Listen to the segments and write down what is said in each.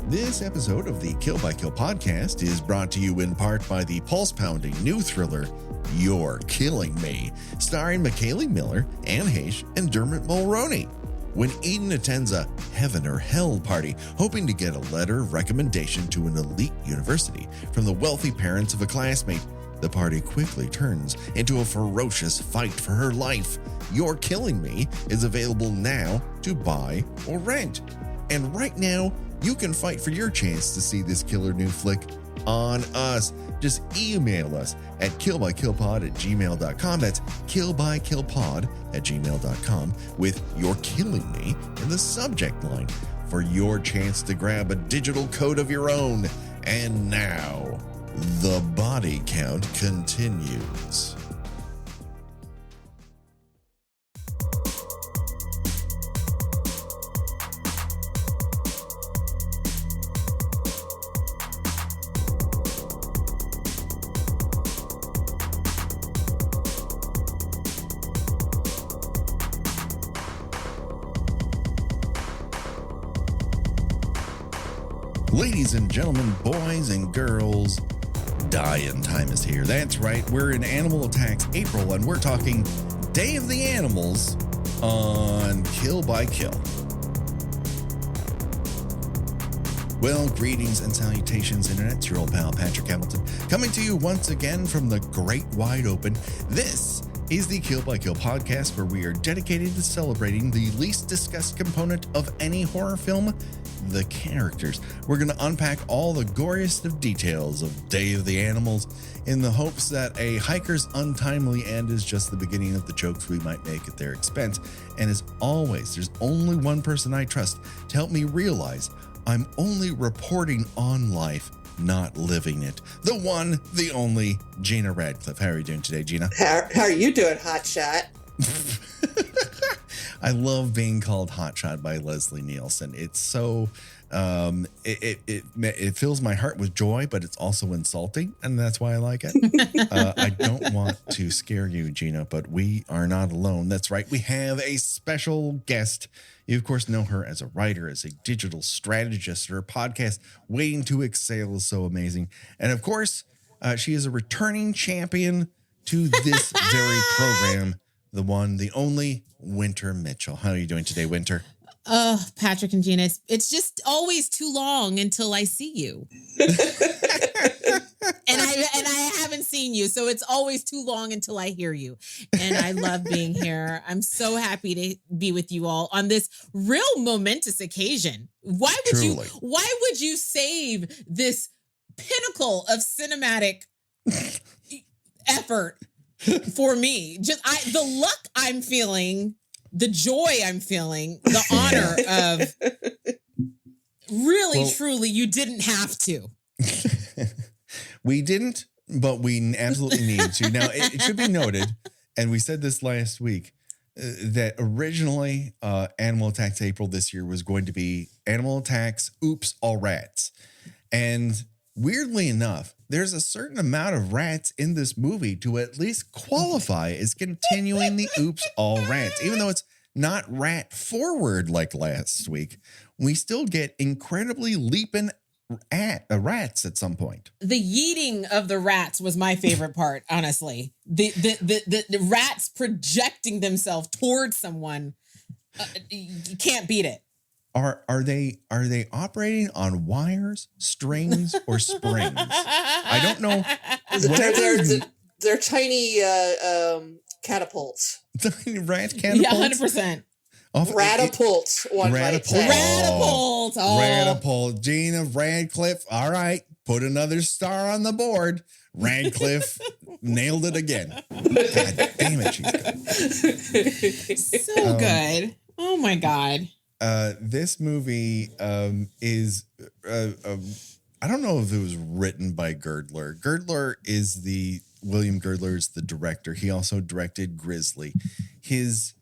This episode of the Kill by Kill podcast is brought to you in part by the pulse-pounding new thriller, You're Killing Me, starring McKaylee Miller, Anne Heche, and Dermot Mulroney. When Eden attends a heaven or hell party, hoping to get a letter of recommendation to an elite university from the wealthy parents of a classmate, the party quickly turns into a ferocious fight for her life. You're Killing Me is available now to buy or rent. And right now, you can fight for your chance to see this killer new flick on us. Just email us at killbykillpod@gmail.com. That's killbykillpod@gmail.com with You're Killing Me in the subject line for your chance to grab a digital code of your own. And now, the body count continues. Ladies and gentlemen, boys and girls, dying time is here. That's right, we're in Animal Attacks April, and we're talking Day of the Animals on Kill by Kill. Well, greetings and salutations, Internet. It's your old pal, Patrick Hamilton, coming to you once again from the great wide open. This is the Kill by Kill podcast, where we are dedicated to celebrating the least discussed component of any horror film, the characters. We're going to unpack all the goriest of details of Day of the Animals in the hopes that a hiker's untimely end is just the beginning of the jokes we might make at their expense. And as always, there's only one person I trust to help me realize I'm only reporting on life, not living it. The one, the only, Gina Radcliffe. How are you doing today, Gina? How are you doing, hotshot? I love being called hotshot by Leslie Nielsen. It's so it fills my heart with joy, but it's also insulting, and that's why I like it. I don't want to scare you, Gina, but we are not alone. That's right. We have a special guest. You, of course, know her as a writer, as a digital strategist. Her podcast, Waiting to Exhale, is so amazing. And, of course, she is a returning champion to this very program. The one, the only, Wynter Mitchell. How are you doing today, Wynter? Patrick and Gina, it's just always too long until I see you. and I haven't seen you, so it's always too long until I hear you. And I love being here. I'm so happy to be with you all on this real momentous occasion. Why would you save this pinnacle of cinematic effort for me? The luck I'm feeling, the joy I'm feeling, the honor of really, truly, you didn't have to. We didn't, but we absolutely need to. Now, it should be noted, and we said this last week, that originally Animal Attacks April this year was going to be Animal Attacks Oops, All Rats. And weirdly enough, there's a certain amount of rats in this movie to at least qualify as continuing the Oops, All Rats. Even though it's not rat forward like last week, we still get incredibly leaping rats at some point. The yeeting of the rats was my favorite part, honestly. The rats projecting themselves towards someone, you can't beat it. Are they operating on wires, strings, or springs? I don't know. They're tiny catapults. Tiny rat catapults? Yeah, 100%. Ratapult, one might say. Ratapult. Oh. Ratapult. Gina Radcliffe. All right. Put another star on the board. Radcliffe nailed it again. God damn it, she's good. So good. Oh, my God. This movie is, I don't know if it was written by Girdler. William Girdler is the director. He also directed Grizzly. His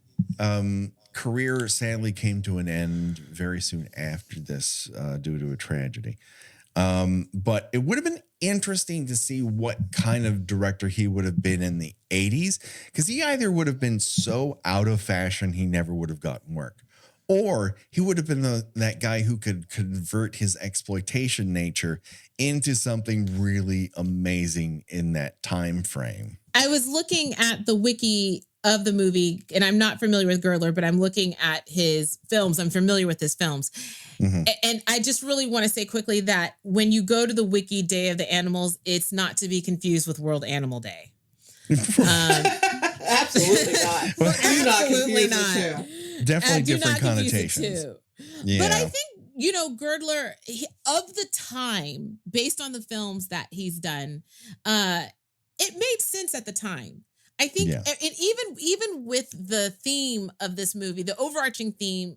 career sadly came to an end very soon after this due to a tragedy. But it would have been interesting to see what kind of director he would have been in the 80s, because he either would have been so out of fashion he never would have gotten work, Or he would have been that guy who could convert his exploitation nature into something really amazing in that time frame. I was looking at the wiki of the movie, and I'm not familiar with Girdler, but I'm looking at his films. I'm familiar with his films. Mm-hmm. And I just really want to say quickly that when you go to the wiki Day of the Animals, it's not to be confused with World Animal Day. Absolutely not. Well, absolutely not. Definitely different connotations. Yeah. But I think, Girdler, of the time, based on the films that he's done, it made sense at the time. I think, and even with the theme of this movie, the overarching theme,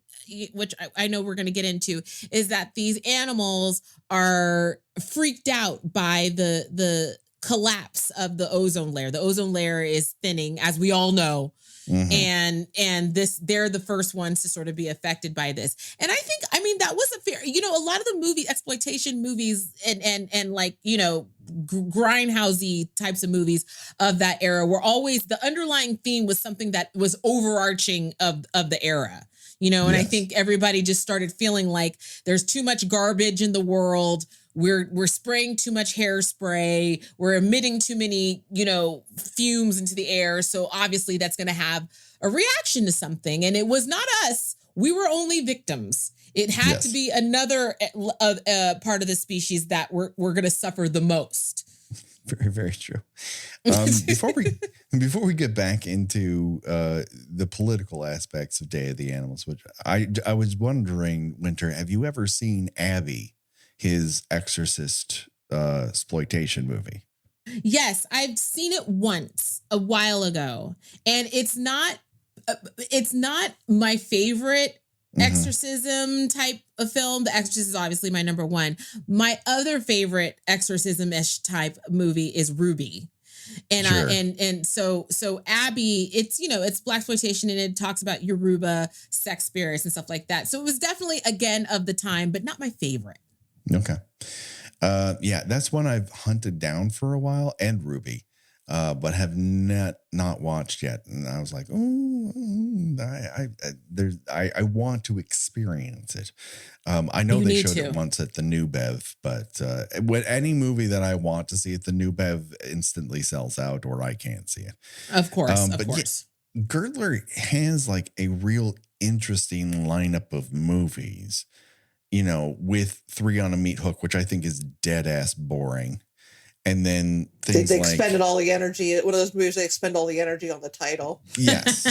which I know we're going to get into, is that these animals are freaked out by the collapse of the ozone layer. The ozone layer is thinning, as we all know. Mm-hmm. And they're the first ones to sort of be affected by this. And I think, that was a fair, a lot of the exploitation movies and like, grindhousey types of movies of that era were always, the underlying theme was something that was overarching of the era, and yes. I think everybody just started feeling like there's too much garbage in the world. We're spraying too much hairspray. We're emitting too many, fumes into the air. So obviously that's going to have a reaction to something. And it was not us. We were only victims. It had to be another part of the species that we're going to suffer the most. Very, very true. Before we get back into the political aspects of Day of the Animals, which I was wondering, Wynter, have you ever seen Abby, his Exorcist exploitation movie? Yes, I've seen it once a while ago, and it's not my favorite exorcism type of film. The Exorcist is obviously my number one. My other favorite exorcism-ish type movie is Ruby. And sure. So Abby, it's it's blaxploitation, and it talks about Yoruba sex spirits and stuff like that. So it was definitely, again, of the time, but not my favorite. Okay. That's one I've hunted down for a while, and Ruby, but have not watched yet. And I was like, I want to experience it. I know they showed it once at the New Bev, but with any movie that I want to see at the New Bev instantly sells out, or I can't see it. Of course, of course. Yeah, Girdler has like a real interesting lineup of movies. With 3 on a meat hook, which I think is dead ass boring. And then things they expended all the energy. One of those movies, they expend all the energy on the title. Yes.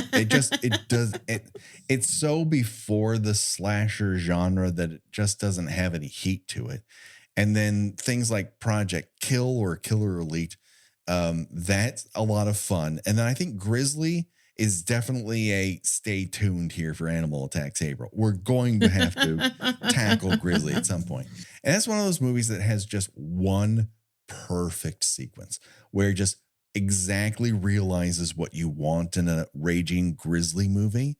It's so before the slasher genre that it just doesn't have any heat to it. And then things like Project Kill or Killer Elite, that's a lot of fun. And then I think Grizzly is definitely a stay tuned here for Animal Attacks April. We're going to have to tackle Grizzly at some point. And that's one of those movies that has just one perfect sequence where it just exactly realizes what you want in a raging grizzly movie.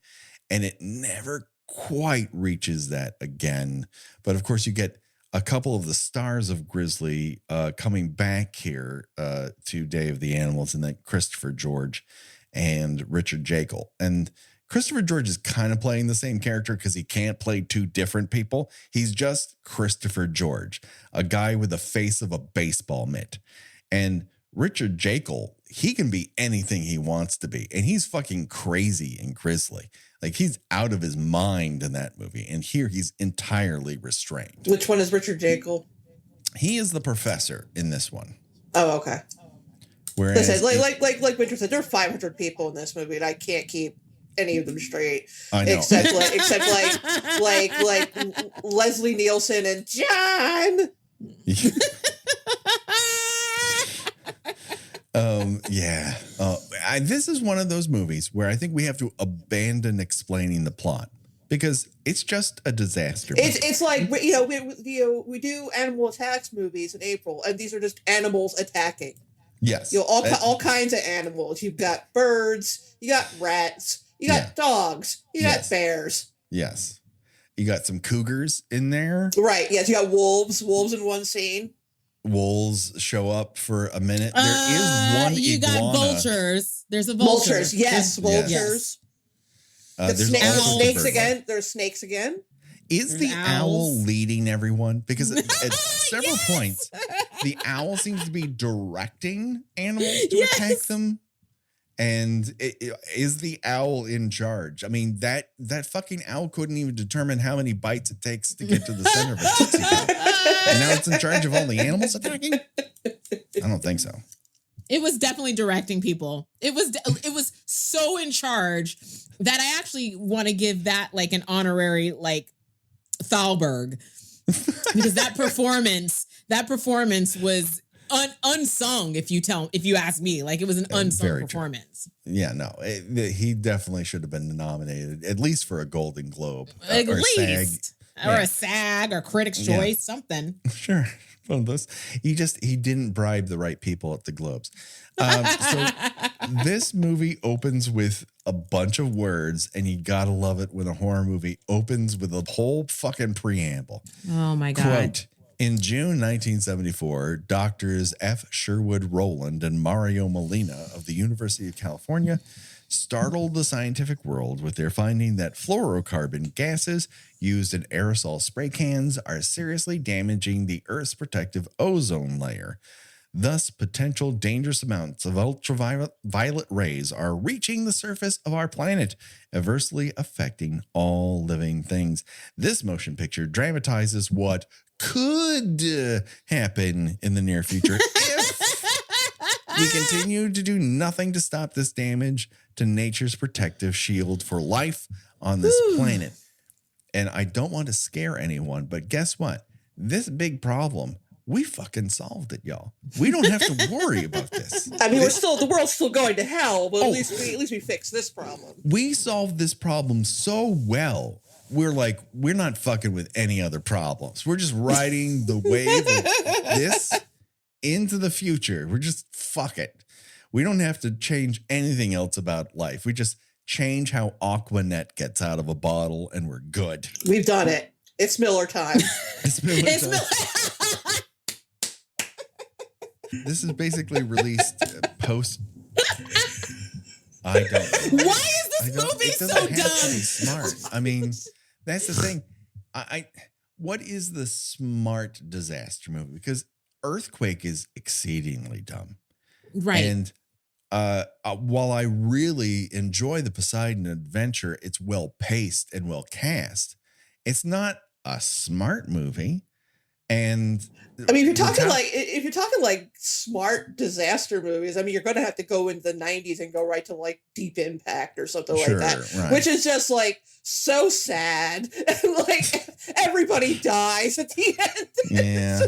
And it never quite reaches that again. But of course, you get a couple of the stars of Grizzly coming back here to Day of the Animals, and then Christopher George and Richard Jekyll. And Christopher George is kind of playing the same character because he can't play two different people. He's just Christopher George, a guy with the face of a baseball mitt. And Richard Jekyll, he can be anything he wants to be. And he's fucking crazy and Grizzly. Like, he's out of his mind in that movie. And here he's entirely restrained. Which one is Richard Jekyll? He is the professor in this one. Oh, okay. Whereas, listen, like Wynter said, there are 500 people in this movie, and I can't keep any of them straight. I know. Except like Leslie Nielsen and John. This is one of those movies where I think we have to abandon explaining the plot because it's just a disaster. It's like we do animal attacks movies in April, and these are just animals attacking. Yes, all kinds of animals. You've got birds, you got rats, you got dogs, you got bears. Yes, you got some cougars in there. Right. Yes, you got wolves. Wolves in one scene. Wolves show up for a minute. There is one you iguana. Got vultures. There's a vulture. Vultures. Yes, vultures. There's all snakes again. There's snakes again. Is the owl leading everyone? Because at several points, the owl seems to be directing animals to attack them. And is the owl in charge? I mean, that fucking owl couldn't even determine how many bites it takes to get to the center of it. And now it's in charge of all the animals attacking? I don't think so. It was definitely directing people. It was so in charge that I actually want to give that like an honorary like Thalberg, because that performance was unsung. If you ask me, like it was an unsung performance. True. Yeah, no, he definitely should have been nominated at least for a Golden Globe, at least, or a SAG or Critics' Choice, something. Sure. One of those. He didn't bribe the right people at the Globes. So this movie opens with a bunch of words, and you gotta love it when a horror movie opens with a whole fucking preamble. Oh my God. Quote, in June 1974, doctors F. Sherwood Rowland and Mario Molina of the University of California startled the scientific world with their finding that fluorocarbon gases used in aerosol spray cans are seriously damaging the Earth's protective ozone layer. Thus, potential dangerous amounts of ultraviolet rays are reaching the surface of our planet, adversely affecting all living things. This motion picture dramatizes what could happen in the near future if we continue to do nothing to stop this damage to nature's protective shield for life on this planet. And I don't want to scare anyone, but guess what? This big problem, we fucking solved it, y'all. We don't have to worry about this. I mean, the world's still going to hell, but at least we fixed this problem. We solved this problem so well. We're not fucking with any other problems. We're just riding the wave of this into the future. We're just fuck it. We don't have to change anything else about life. We just change how Aquanet gets out of a bottle and we're good. We've done it. It's Miller time. It's Miller time. This is basically released post. I don't know. Why is this movie so dumb? It doesn't have to be smart. I mean, that's the thing. What is the smart disaster movie? Because Earthquake is exceedingly dumb. Right. And while I really enjoy the Poseidon Adventure, it's well paced and well cast. It's not a smart movie. And I mean, if you're talking like smart disaster movies, I mean, you're going to have to go into the 90s and go right to like Deep Impact or something like that, right. Which is just like so sad. Like everybody dies at the end. Yeah.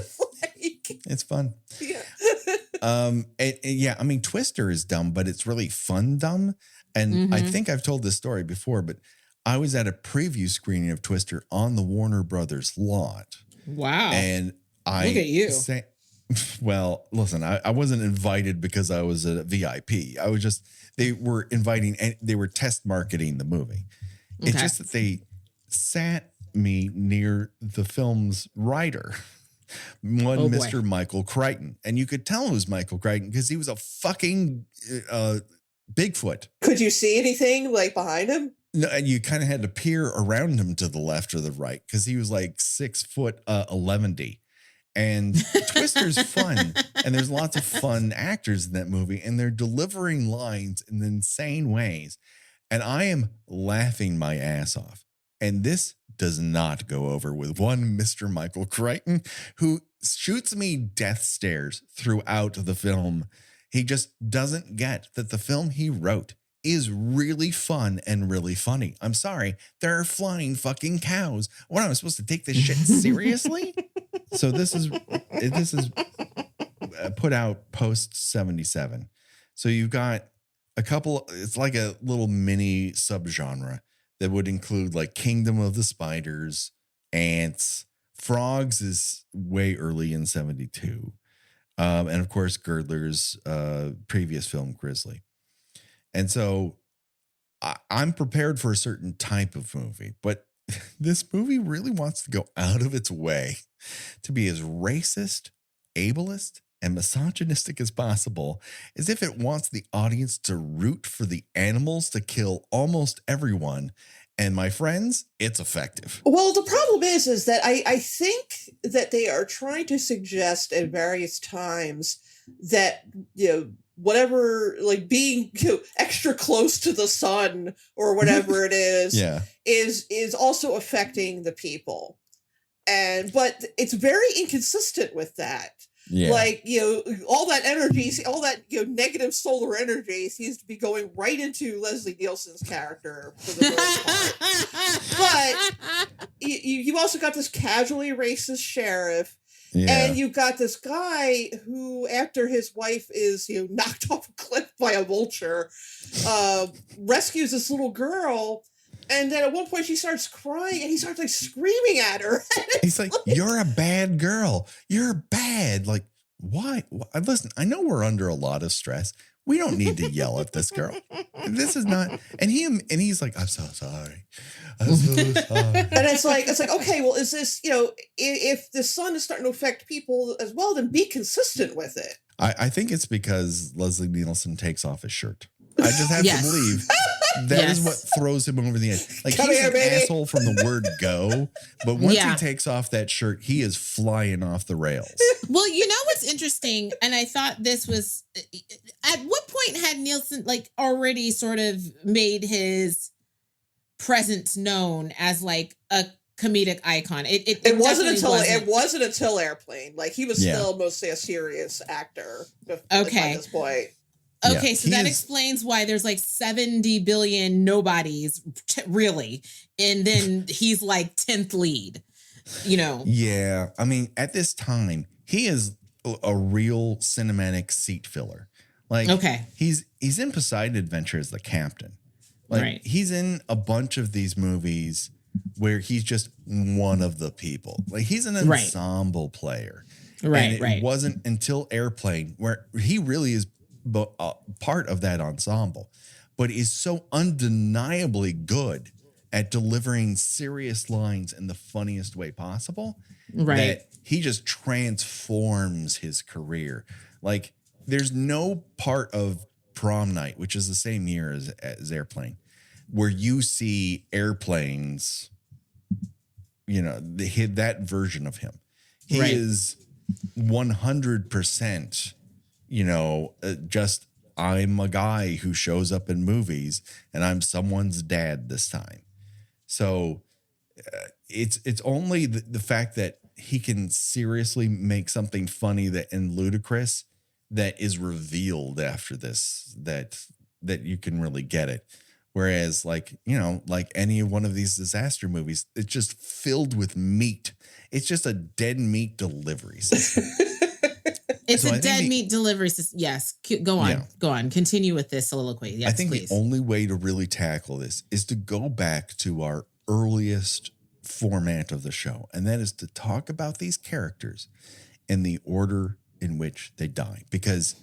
It's fun. Yeah. I mean, Twister is dumb, but it's really fun dumb. And I think I've told this story before, but I was at a preview screening of Twister on the Warner Brothers lot. Wow. And look at you. Well, listen, I wasn't invited because I was a VIP. They were test marketing the movie. Okay. It's just that they sat me near the film's writer, Mr. Michael Crichton. And you could tell it was Michael Crichton because he was a fucking Bigfoot. Could you see anything like behind him? No, and you kind of had to peer around him to the left or the right because he was like 6'11". And Twister's fun, and there's lots of fun actors in that movie, and they're delivering lines in insane ways. And I am laughing my ass off. And this does not go over with one Mr. Michael Crichton, who shoots me death stares throughout the film. He just doesn't get that the film he wrote is really fun and really funny. I'm sorry. There are flying fucking cows. What, am I supposed to take this shit seriously? So this is put out post 77. So you've got a couple, it's like a little mini subgenre that would include like Kingdom of the Spiders, Ants, Frogs is way early in 72. And of course, Girdler's previous film, Grizzly. And so I'm prepared for a certain type of movie, but this movie really wants to go out of its way to be as racist, ableist, and misogynistic as possible, as if it wants the audience to root for the animals to kill almost everyone. And my friends, it's effective. Well, the problem is that I think that they are trying to suggest at various times that, whatever, like being extra close to the sun or whatever it is, is also affecting the people. But it's very inconsistent with that. Yeah. Like, all that energy, all that, negative solar energy seems to be going right into Leslie Nielsen's character for the most part. But you've also got this casually racist sheriff. Yeah. And you've got this guy who, after his wife is, knocked off a cliff by a vulture, rescues this little girl. And then at one point she starts crying and he starts like screaming at her. He's like, you're a bad girl. You're bad. Like, why? Listen, I know we're under a lot of stress. We don't need to yell at this girl. This is not. And he's like, I'm so sorry. I'm so sorry. And it's like, okay, well, is this, if the sun is starting to affect people as well, then be consistent with it. I think it's because Leslie Nielsen takes off his shirt. I just have to believe that is what throws him over the edge. Like, he's an asshole from the word go, but once he takes off that shirt, he is flying off the rails. Well, what's interesting, and I thought this was, at what point had Nielsen like already sort of made his presence known as like a comedic icon? It wasn't until Airplane. Like, he was still mostly a serious actor at this point. Okay, so that explains why there's like 70 billion nobodies, really. And then he's like 10th lead, Yeah, I mean, at this time, he is a real cinematic seat filler. Like, he's in Poseidon Adventure as the captain. Like, he's in a bunch of these movies where he's just one of the people. Like, he's an ensemble player. And it wasn't until Airplane where he really is part of that ensemble, but is so undeniably good at delivering serious lines in the funniest way possible that he just transforms his career. Like, there's no part of Prom Night, which is the same year as Airplane, where you see Airplane's, that version of him. He is 100%, just I'm a guy who shows up in movies and I'm someone's dad this time. So it's only the fact that he can seriously make something funny and ludicrous that is revealed after this, that you can really get it. Whereas, like any one of these disaster movies, it's just filled with meat. It's just a dead meat delivery system. It's a dead meat delivery system. Yes. Go on. Yeah. Go on. Continue with this soliloquy. Yes, I think the only way to really tackle this is to go back to our earliest format of the show. And that is to talk about these characters in the order in which they die. Because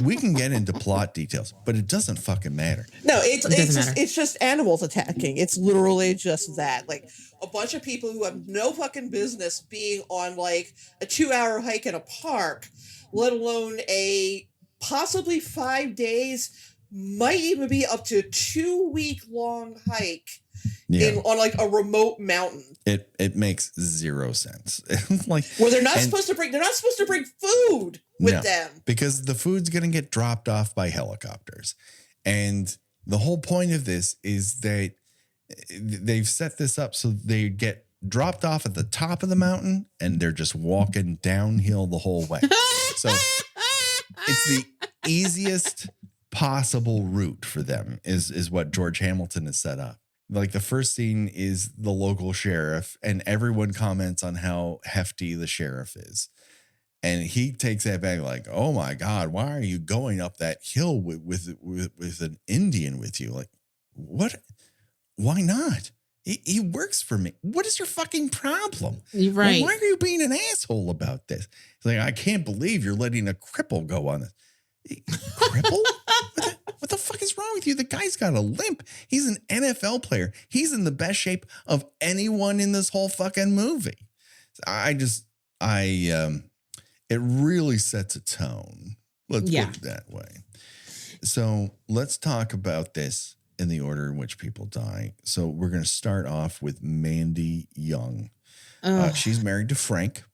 we can get into plot details, but it doesn't fucking matter. No, it's just animals attacking. It's literally just that. Like, a bunch of people who have no fucking business being on like a 2-hour hike in a park, let alone a possibly 5 days, might even be up to a 2-week-long hike on like a remote mountain. It makes zero sense. Like, well, they're not supposed to bring food with them, because the food's going to get dropped off by helicopters. And the whole point of this is that they've set this up so they get dropped off at the top of the mountain and they're just walking downhill the whole way. So it's the easiest possible route for them is what George Hamilton has set up. Like, the first scene is the local sheriff, and everyone comments on how hefty the sheriff is. And he takes that back like, oh my God, why are you going up that hill with an Indian with you? Like, what? Why not? He works for me. What is your fucking problem? Right. Why are you being an asshole about this? He's like, I can't believe you're letting a cripple go on this. Cripple? What the fuck is wrong with you? The guy's got a limp. He's an NFL player. He's in the best shape of anyone in this whole fucking movie. It's it really sets a tone. Let's put it that way. So let's talk about this in the order in which people die. So we're going to start off with Mandy Young. She's married to Frank.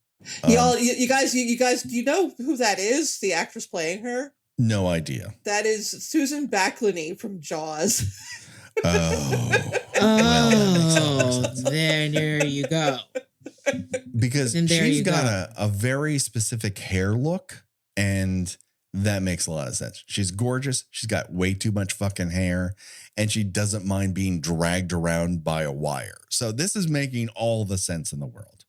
You guys, do you know who that is? The actress playing her? No idea. That is Susan Backlany from Jaws. There you go. Because she's got a very specific hair look, and that makes a lot of sense. She's gorgeous. She's got way too much fucking hair, and she doesn't mind being dragged around by a wire. So this is making all the sense in the world.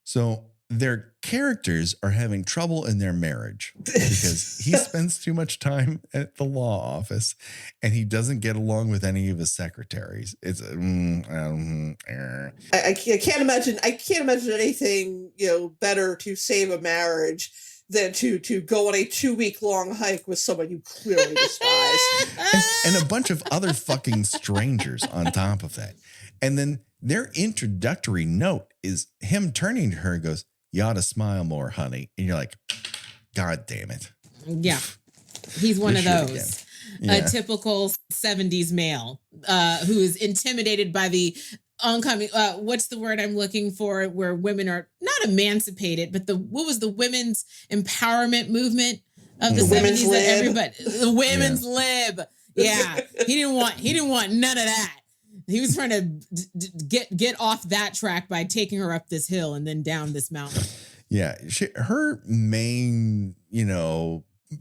So their characters are having trouble in their marriage because he spends too much time at the law office and he doesn't get along with any of his secretaries. It's I can't imagine anything, better to save a marriage than to go on a 2-week long hike with someone you clearly despise. and a bunch of other fucking strangers on top of that. And then their introductory note is him turning to her and goes, "You ought to smile more, honey." And you're like, God damn it. Yeah. He's one of those. A typical 70s male who is intimidated by the oncoming, what's the word I'm looking for, where women are not emancipated, but what was the women's empowerment movement of the 70s? The women's lib. Yeah. He didn't want none of that. He was trying to get off that track by taking her up this hill and then down this mountain. Yeah. Her main,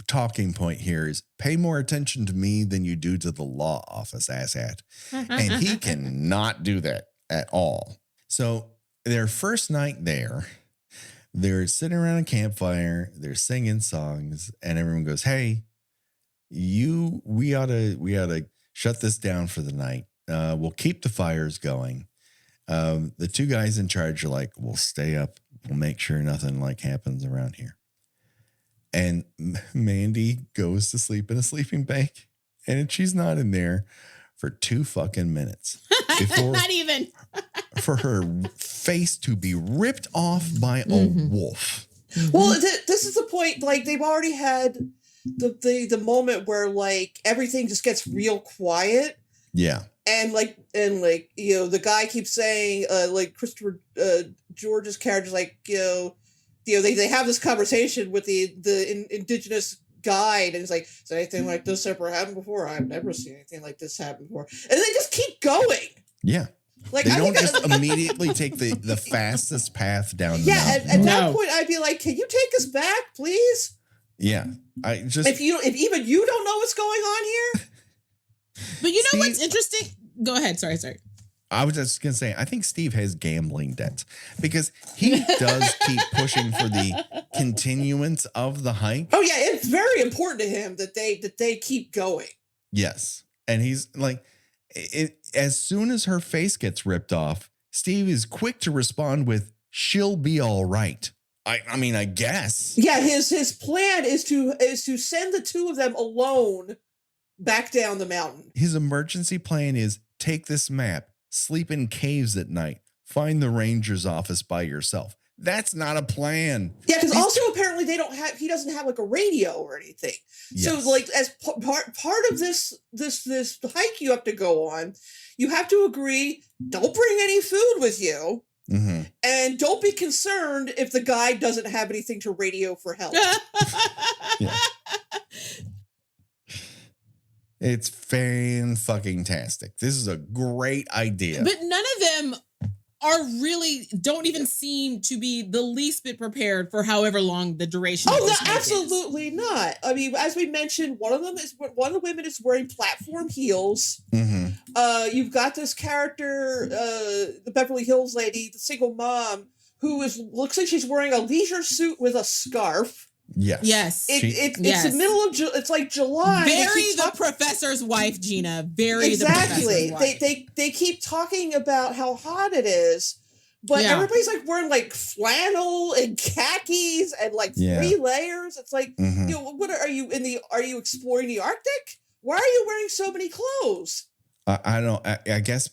talking point here is pay more attention to me than you do to the law office, asshat. And he cannot do that at all. So their first night there, they're sitting around a campfire, they're singing songs, and everyone goes, "Hey, we ought to shut this down for the night. We'll keep the fires going." The two guys in charge are like, "We'll stay up. We'll make sure nothing happens around here." And Mandy goes to sleep in a sleeping bag, and she's not in there for 2 fucking minutes before not even for her face to be ripped off by a wolf. Well, this is the point. They've already had the moment where everything just gets real quiet. Yeah. And the guy keeps saying, Christopher George's character's they have this conversation with the indigenous guide, and it's like, "Has anything like this ever happened before? I've never seen anything like this happen before." And they just keep going. Yeah. They don't just immediately take the fastest path down the mountain. At that point, I'd be like, "Can you take us back, please?" Yeah. If even you don't know what's going on here. But you know what's interesting? Go ahead. Sorry. I was just going to say, I think Steve has gambling debts because he does keep pushing for the continuance of the hike. Oh yeah, it's very important to him that they keep going. Yes. And he's like, as soon as her face gets ripped off, Steve is quick to respond with, "She'll be all right." I mean, I guess. Yeah, his plan is to send the two of them alone back down the mountain. His emergency plan is take this map, sleep in caves at night, find the ranger's office by yourself. That's not a plan. Yeah, because also apparently he doesn't have a radio or anything. Yes. So as part of this hike you have to go on, you have to agree, don't bring any food with you. Mm-hmm. And don't be concerned if the guide doesn't have anything to radio for help. Yeah. It's fan-fucking-tastic. This is a great idea. But none of them don't even seem to be the least bit prepared for however long the duration. Oh, no, absolutely not. I mean, as we mentioned, one of the women is wearing platform heels. Mm-hmm. You've got this character, the Beverly Hills lady, the single mom, who looks like she's wearing a leisure suit with a scarf. Yes. It's the middle of it's like July. Very the professor's wife, Gina. Very exactly. The professor's wife. They keep talking about how hot it is, but everybody's wearing flannel and khakis and 3 layers. It's like, what are you are you exploring the Arctic? Why are you wearing so many clothes? I don't. I guess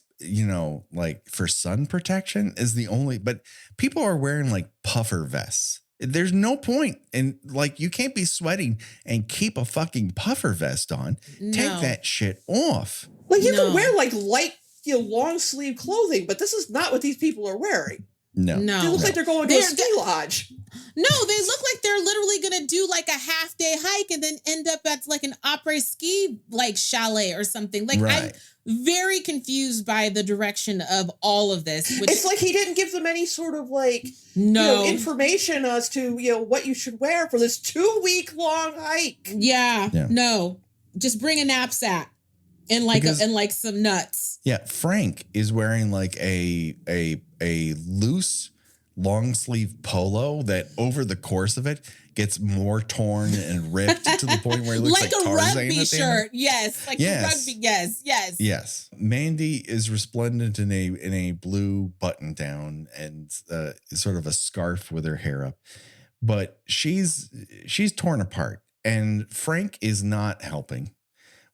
for sun protection is the only. But people are wearing puffer vests. There's no point. And like, you can't be sweating and keep a fucking puffer vest on. No. Take that shit off. Like, you can wear like light, long sleeve clothing, but this is not what these people are wearing. No. They look like they're going to a ski lodge. No, they look like they're literally going to do like a half day hike and then end up at like an après ski like chalet or something. Like, I'm very confused by the direction of all of this. It's like he didn't give them any sort of like information as to what you should wear for this 2-week long hike. Yeah, no, just bring a knapsack and like some nuts. Yeah, Frank is wearing like a loose long sleeve polo that over the course of it gets more torn and ripped to the point where he looks like a rugby shirt. Yes, like a rugby. Yes. Mandy is resplendent in a blue button down and sort of a scarf with her hair up, but she's torn apart, and Frank is not helping.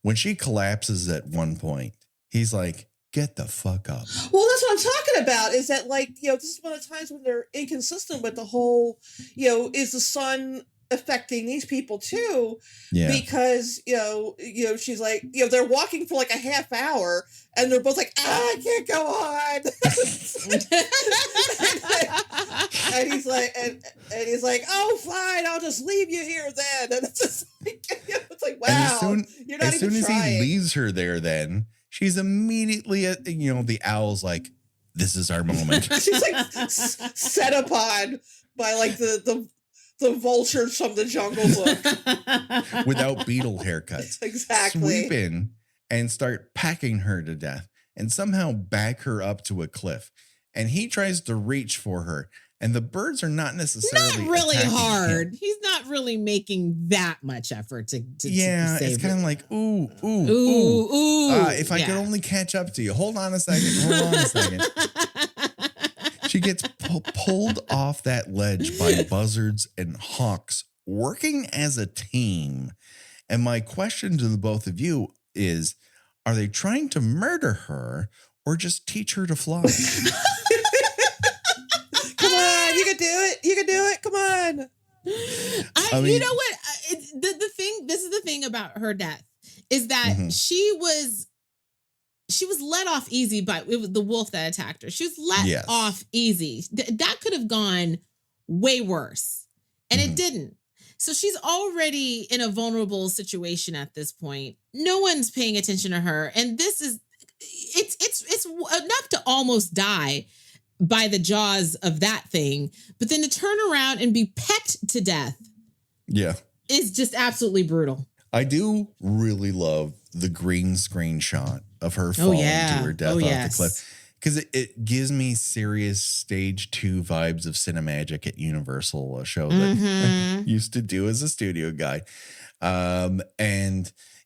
When she collapses at one point, he's like, get the fuck up. Well, that's what I'm talking about, is that like, this is one of the times when they're inconsistent with the whole, is the sun affecting these people too? Yeah. Because, she's like, they're walking for like a half hour and they're both like, I can't go on. and he's like, oh, fine, I'll just leave you here then. And it's like, wow, you're not even trying. As soon as he leaves her there then, she's immediately at, the owl's like, this is our moment. She's like set upon by like the vultures from the Jungle Book. Without beetle haircuts. Exactly. Sweep in and start packing her to death and somehow back her up to a cliff. And he tries to reach for her. And the birds are not necessarily not really hard. Him. He's not really making that much effort to yeah, save it's kind of like, ooh. If I could only catch up to you. Hold on a second. She gets pulled off that ledge by buzzards and hawks working as a team. And my question to the both of you is, are they trying to murder her or just teach her to fly? You can do it. Come on. You know what? This is the thing about her death is that she was let off easy by it was the wolf that attacked her. She was let off easy. That could have gone way worse, and it didn't. So she's already in a vulnerable situation at this point. No one's paying attention to her, and it's enough to almost die by the jaws of that thing, but then to turn around and be pecked to death is just absolutely brutal. I do really love the green screen shot of her falling to her death off the cliff, because it gives me serious stage 2 vibes of Cinemagic at Universal, a show that I used to do as a studio guy. And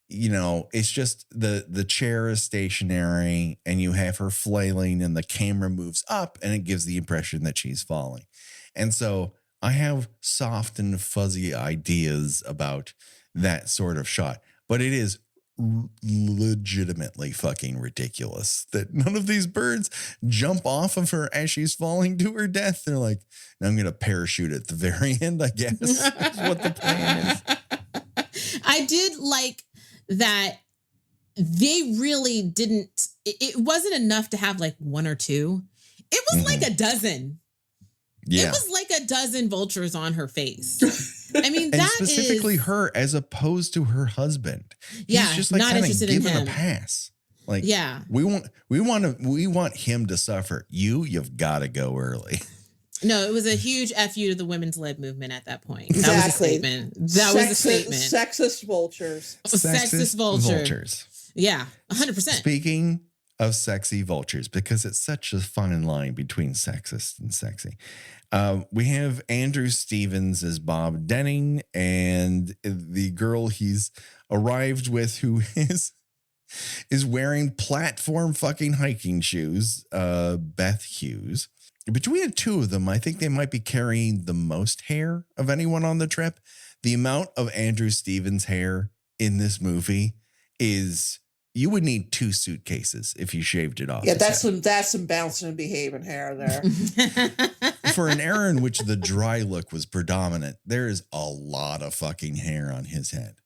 it's just the chair is stationary and you have her flailing and the camera moves up and it gives the impression that she's falling. And so I have soft and fuzzy ideas about that sort of shot, but it is legitimately fucking ridiculous that none of these birds jump off of her as she's falling to her death. They're like, I'm going to parachute at the very end, I guess. That's what the plan is. I did like that they really didn't, it wasn't enough to have like 1 or 2. It was like a dozen. Yeah. It was like a dozen vultures on her face. I mean, and specifically her as opposed to her husband. He's just like kind of given a pass. Like, we want him to suffer. You've got to go early. No, it was a huge FU to the women's led movement at that point. That was a statement. That was a statement. Sexist vultures. Sexist vultures. Yeah, 100%. Speaking of sexy vultures, because it's such a fine line between sexist and sexy. We have Andrew Stevens as Bob Denning, and the girl he's arrived with who is wearing platform fucking hiking shoes, Beth Hughes. Between the two of them, I think they might be carrying the most hair of anyone on the trip. The amount of Andrew Stevens' hair in this movie is, you would need 2 suitcases if you shaved it off. Yeah, that's some bouncing and behaving hair there. for an era in which the dry look was predominant, there is a lot of fucking hair on his head.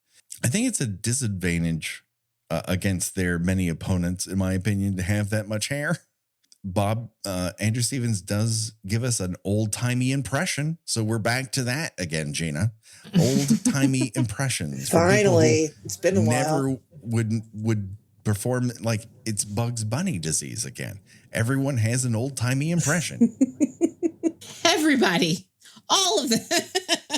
I think it's a disadvantage against their many opponents, in my opinion, to have that much hair. Andrew Stevens does give us an old-timey impression. So we're back to that again, Gina. Old-timey impressions. Finally. It's been a while. Never would perform like it's Bugs Bunny disease again. Everyone has an old-timey impression. Everybody. All of them.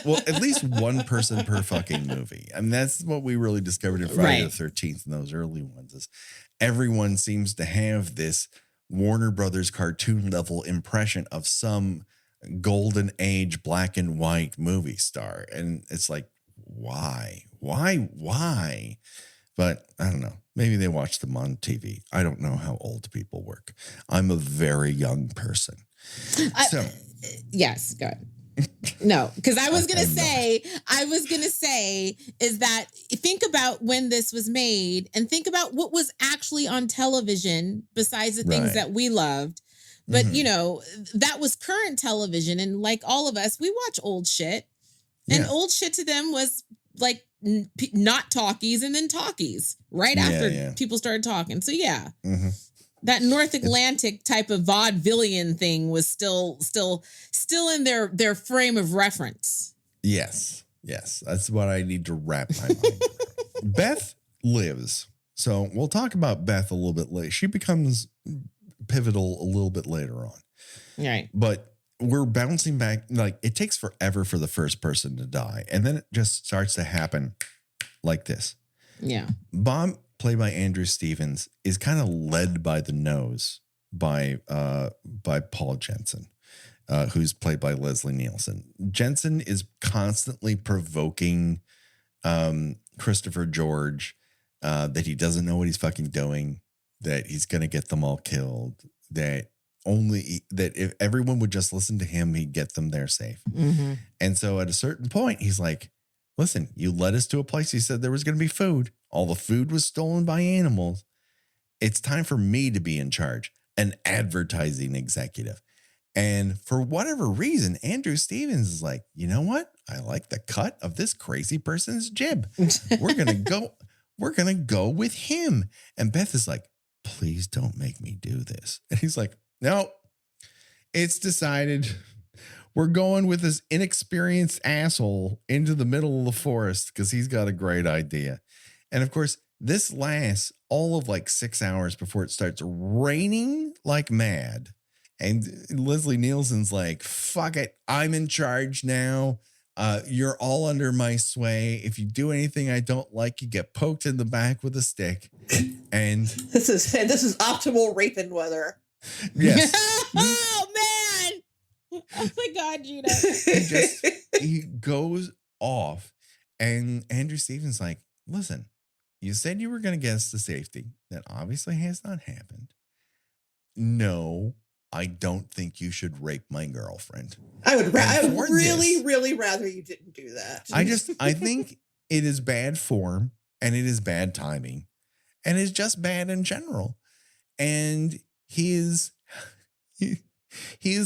Well, at least one person per fucking movie. I mean, that's what we really discovered in Friday the 13th and those early ones is everyone seems to have this Warner Brothers cartoon level impression of some golden age black and white movie star. And it's like, why? But I don't know. Maybe they watch them on TV. I don't know how old people work. I'm a very young person. Yes, go ahead. No, because I was gonna say is that think about when this was made and think about what was actually on television besides the things that we loved. But you know, that was current television, and like all of us, we watch old shit, and old shit to them was like not talkies and then talkies right after people started talking. So that North Atlantic type of vaudevillian thing was still in their frame of reference. Yes. That's what I need to wrap my mind around. Beth lives. So we'll talk about Beth a little bit later. She becomes pivotal a little bit later on. Right. But we're bouncing back. Like it takes forever for the first person to die. And then it just starts to happen like this. Yeah. Bob, played by Andrew Stevens, is kind of led by the nose by Paul Jensen, who's played by Leslie Nielsen. Jensen is constantly provoking Christopher George that he doesn't know what he's fucking doing, that he's going to get them all killed, that if everyone would just listen to him, he'd get them there safe. Mm-hmm. And so at a certain point, he's like, listen, you led us to a place you said there was going to be food. All the food was stolen by animals. It's time for me to be in charge, an advertising executive. And for whatever reason, Andrew Stevens is like, you know what? I like the cut of this crazy person's jib. We're going to go with him. And Beth is like, please don't make me do this. And he's like, no, it's decided. We're going with this inexperienced asshole into the middle of the forest because he's got a great idea. And of course, this lasts all of like 6 hours before it starts raining like mad. And Leslie Nielsen's like, fuck it. I'm in charge now. You're all under my sway. If you do anything I don't like, you get poked in the back with a stick. And this is optimal raping weather. Yes. Oh man. Oh my God, Gina. He goes off, and Andrew Stevens like, listen, you said you were going to get us to safety. That obviously has not happened. No, I don't think you should rape my girlfriend. I would really rather you didn't do that. I think it is bad form, and it is bad timing, and it's just bad in general. And he is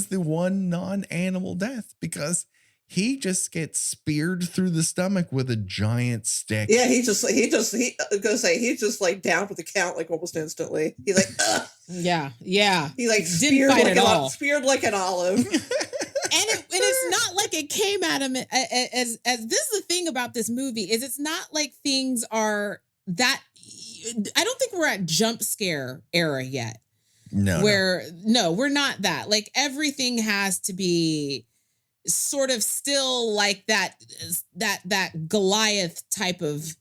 the one non-animal death because he just gets speared through the stomach with a giant stick. Yeah, he's just like down for the count like almost instantly. He's like, ugh. Yeah. He like didn't fight at all. Speared like an olive. And it's not like it came at him as this is the thing about this movie is it's not like things are that. I don't think we're at jump scare era yet. No, we're not that. Like everything has to be sort of still like that Goliath type of,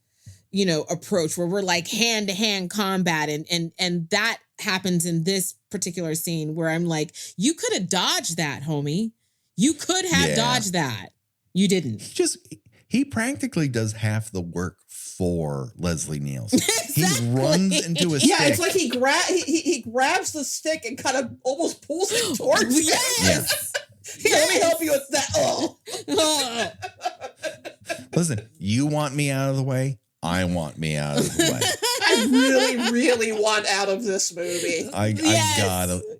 approach where we're like hand to hand combat. And that happens in this particular scene where I'm like, you could have dodged that, homie. You could have dodged that. You didn't. He practically does half the work for Leslie Nielsen. Exactly. He runs into a stick. Yeah, it's like he grabs the stick and kind of almost pulls it towards him. Yes. Here, let me help you with that. Oh. Listen, you want me out of the way? I want me out of the way. I really, really want out of this movie. I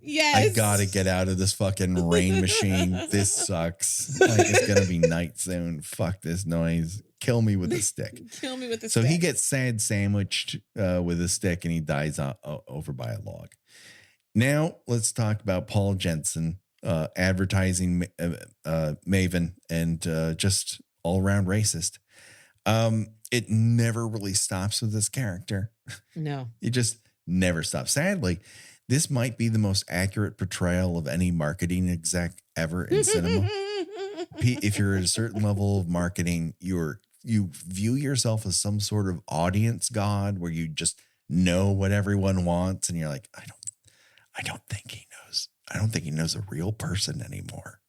Yes. I gotta get out of this fucking rain machine. This sucks. Like, it's gonna be night soon. Fuck this noise. Kill me with a stick. Kill me with a stick. So stick. he gets sad sandwiched with a stick and he dies over by a log. Now let's talk about Paul Jensen, advertising maven and just all around racist. It never really stops with this character. No. It just never stops. Sadly, this might be the most accurate portrayal of any marketing exec ever in cinema. If you're at a certain level of marketing, you view yourself as some sort of audience god where you just know what everyone wants, and you're like, I don't think he knows. I don't think he knows a real person anymore.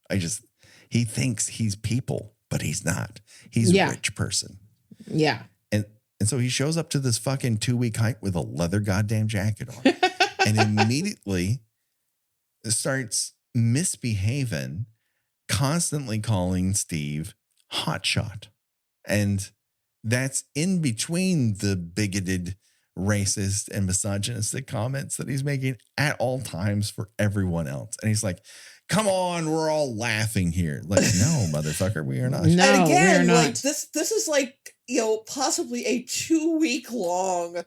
He thinks he's people, but he's not. He's a rich person. Yeah. And so he shows up to this fucking 2-week hike with a leather goddamn jacket on and immediately starts misbehaving, constantly calling Steve hotshot. And that's in between the bigoted, racist, and misogynistic comments that he's making at all times for everyone else. And he's like, come on, we're all laughing here. Like, no, motherfucker, we are not. No, and again, like this is like, possibly a 2-week long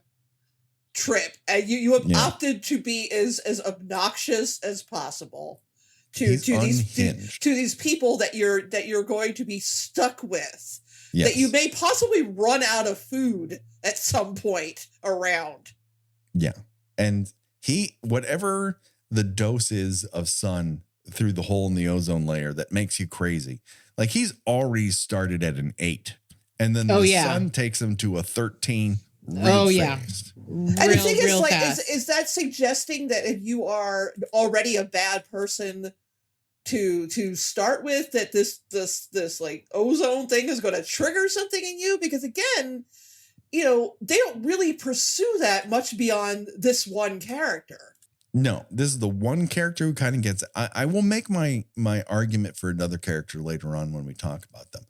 trip. And you have opted to be as obnoxious as possible to these people that you're going to be stuck with. Yes. That you may possibly run out of food at some point around. Yeah. And whatever the dose is of sun through the hole in the ozone layer that makes you crazy. Like, he's already started at an 8. And then the sun takes him to a 13 real fast. And the thing is, like, is that suggesting that if you are already a bad person to start with, that this like ozone thing is going to trigger something in you? Because again, they don't really pursue that much beyond this one character. No, this is the one character who kind of gets it. I will make my argument for another character later on when we talk about them,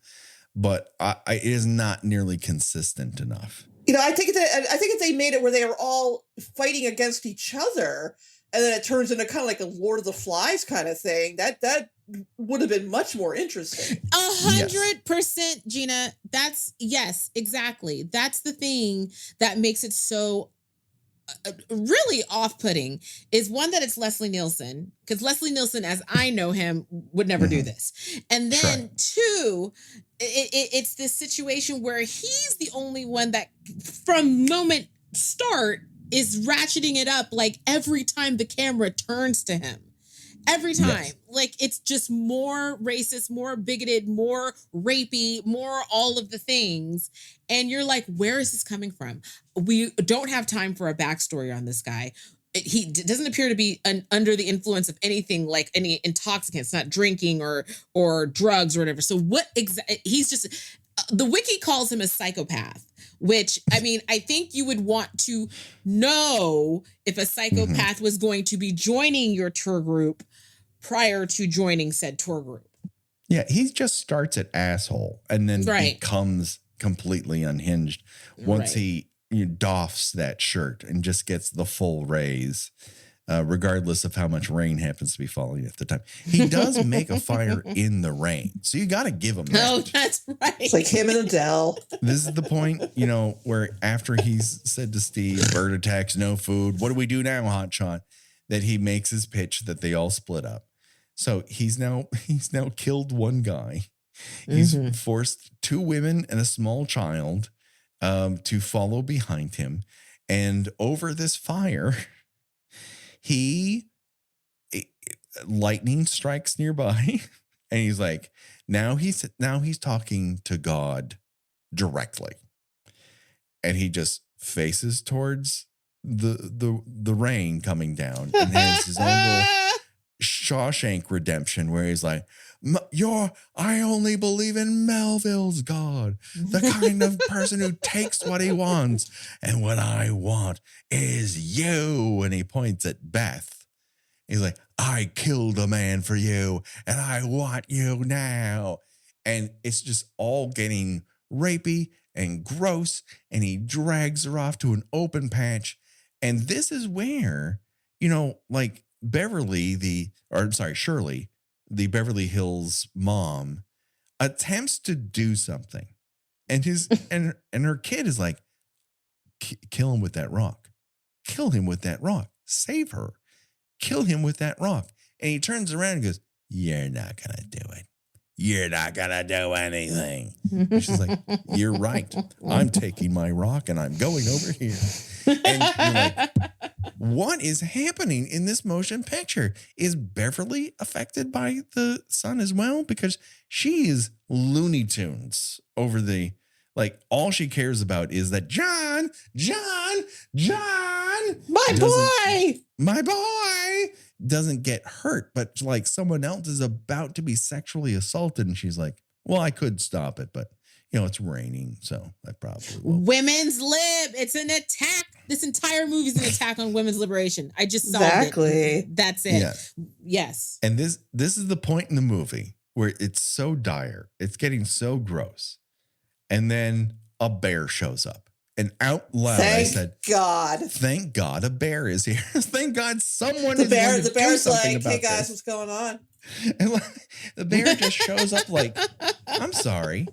but it is not nearly consistent enough. I think if they made it where they were all fighting against each other, and then it turns into kind of like a Lord of the Flies kind of thing, that would have been much more interesting. 100%, Gina. Yes, exactly. That's the thing that makes it so really off-putting, is one, that it's Leslie Nielsen, because Leslie Nielsen, as I know him, would never do this. And then two, it's this situation where he's the only one that from moment start is ratcheting it up, like every time the camera turns to him. Every time. Yes. Like, it's just more racist, more bigoted, more rapey, more all of the things. And you're like, where is this coming from? We don't have time for a backstory on this guy. He doesn't appear to be under the influence of anything, like any intoxicants, not drinking or drugs or whatever. So what he's just, the wiki calls him a psychopath, which, I mean, I think you would want to know if a psychopath was going to be joining your tour group prior to joining said tour group. Yeah, he just starts at asshole and then becomes completely unhinged once he doffs that shirt and just gets the full raise, regardless of how much rain happens to be falling at the time. He does make a fire in the rain, so you got to give him that. Oh, that's right. It's like him and Adele. This is the point, where after he's said to Steve, bird attacks, no food. What do we do now, hotshot? That he makes his pitch that they all split up. So he's now killed one guy. He's forced 2 women and a small child to follow behind him. And over this fire, lightning strikes nearby. And he's like, now he's talking to God directly. And he just faces towards the rain coming down and has his own little Shawshank Redemption, where he's like, I only believe in Melville's God, the kind of person who takes what he wants, and what I want is you. And he points at Beth. He's like, I killed a man for you, and I want you now. And it's just all getting rapey and gross, and he drags her off to an open patch. And this is where, like, Shirley, the Beverly Hills mom, attempts to do something, and and her kid is like, kill him with that rock. Kill him with that rock. Save her. Kill him with that rock. And he turns around and goes, you're not going to do it. You're not going to do anything. And she's like, you're right. I'm taking my rock and I'm going over here. And you're like, what is happening in this motion picture? Is Beverly affected by the son as well? Because she is Looney Tunes over the, like, all she cares about is that John, my boy doesn't get hurt, but like someone else is about to be sexually assaulted. And she's like, well, I could stop it, but it's raining, so I probably won't. Women's lib. It's an attack. This entire movie is an attack on women's liberation. I just solved it. That's it. Yeah. Yes. And this is the point in the movie where it's so dire. It's getting so gross. And then a bear shows up. And out loud, I said, thank God a bear is here. Thank God someone is here. The bear's like, hey guys, what's going on? And the bear just shows up like, I'm sorry.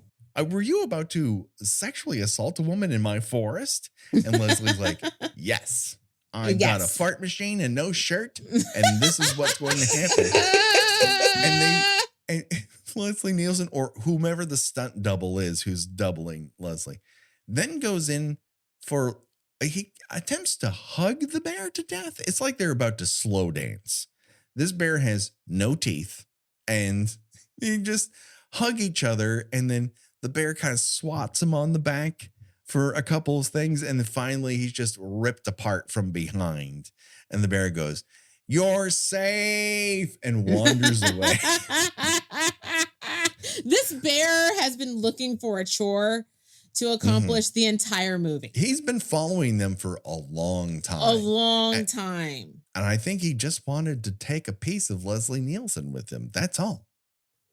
Were you about to sexually assault a woman in my forest? And Leslie's like, yes. I got a fart machine and no shirt. And this is what's going to happen. And Leslie Nielsen, or whomever the stunt double is who's doubling Leslie, then goes in he attempts to hug the bear to death. It's like they're about to slow dance. This bear has no teeth and they just hug each other. And then the bear kind of swats him on the back for a couple of things. And then finally he's just ripped apart from behind. And the bear goes, you're safe, and wanders away. This bear has been looking for a chore to accomplish the entire movie. He's been following them for a long time. And I think he just wanted to take a piece of Leslie Nielsen with him. That's all.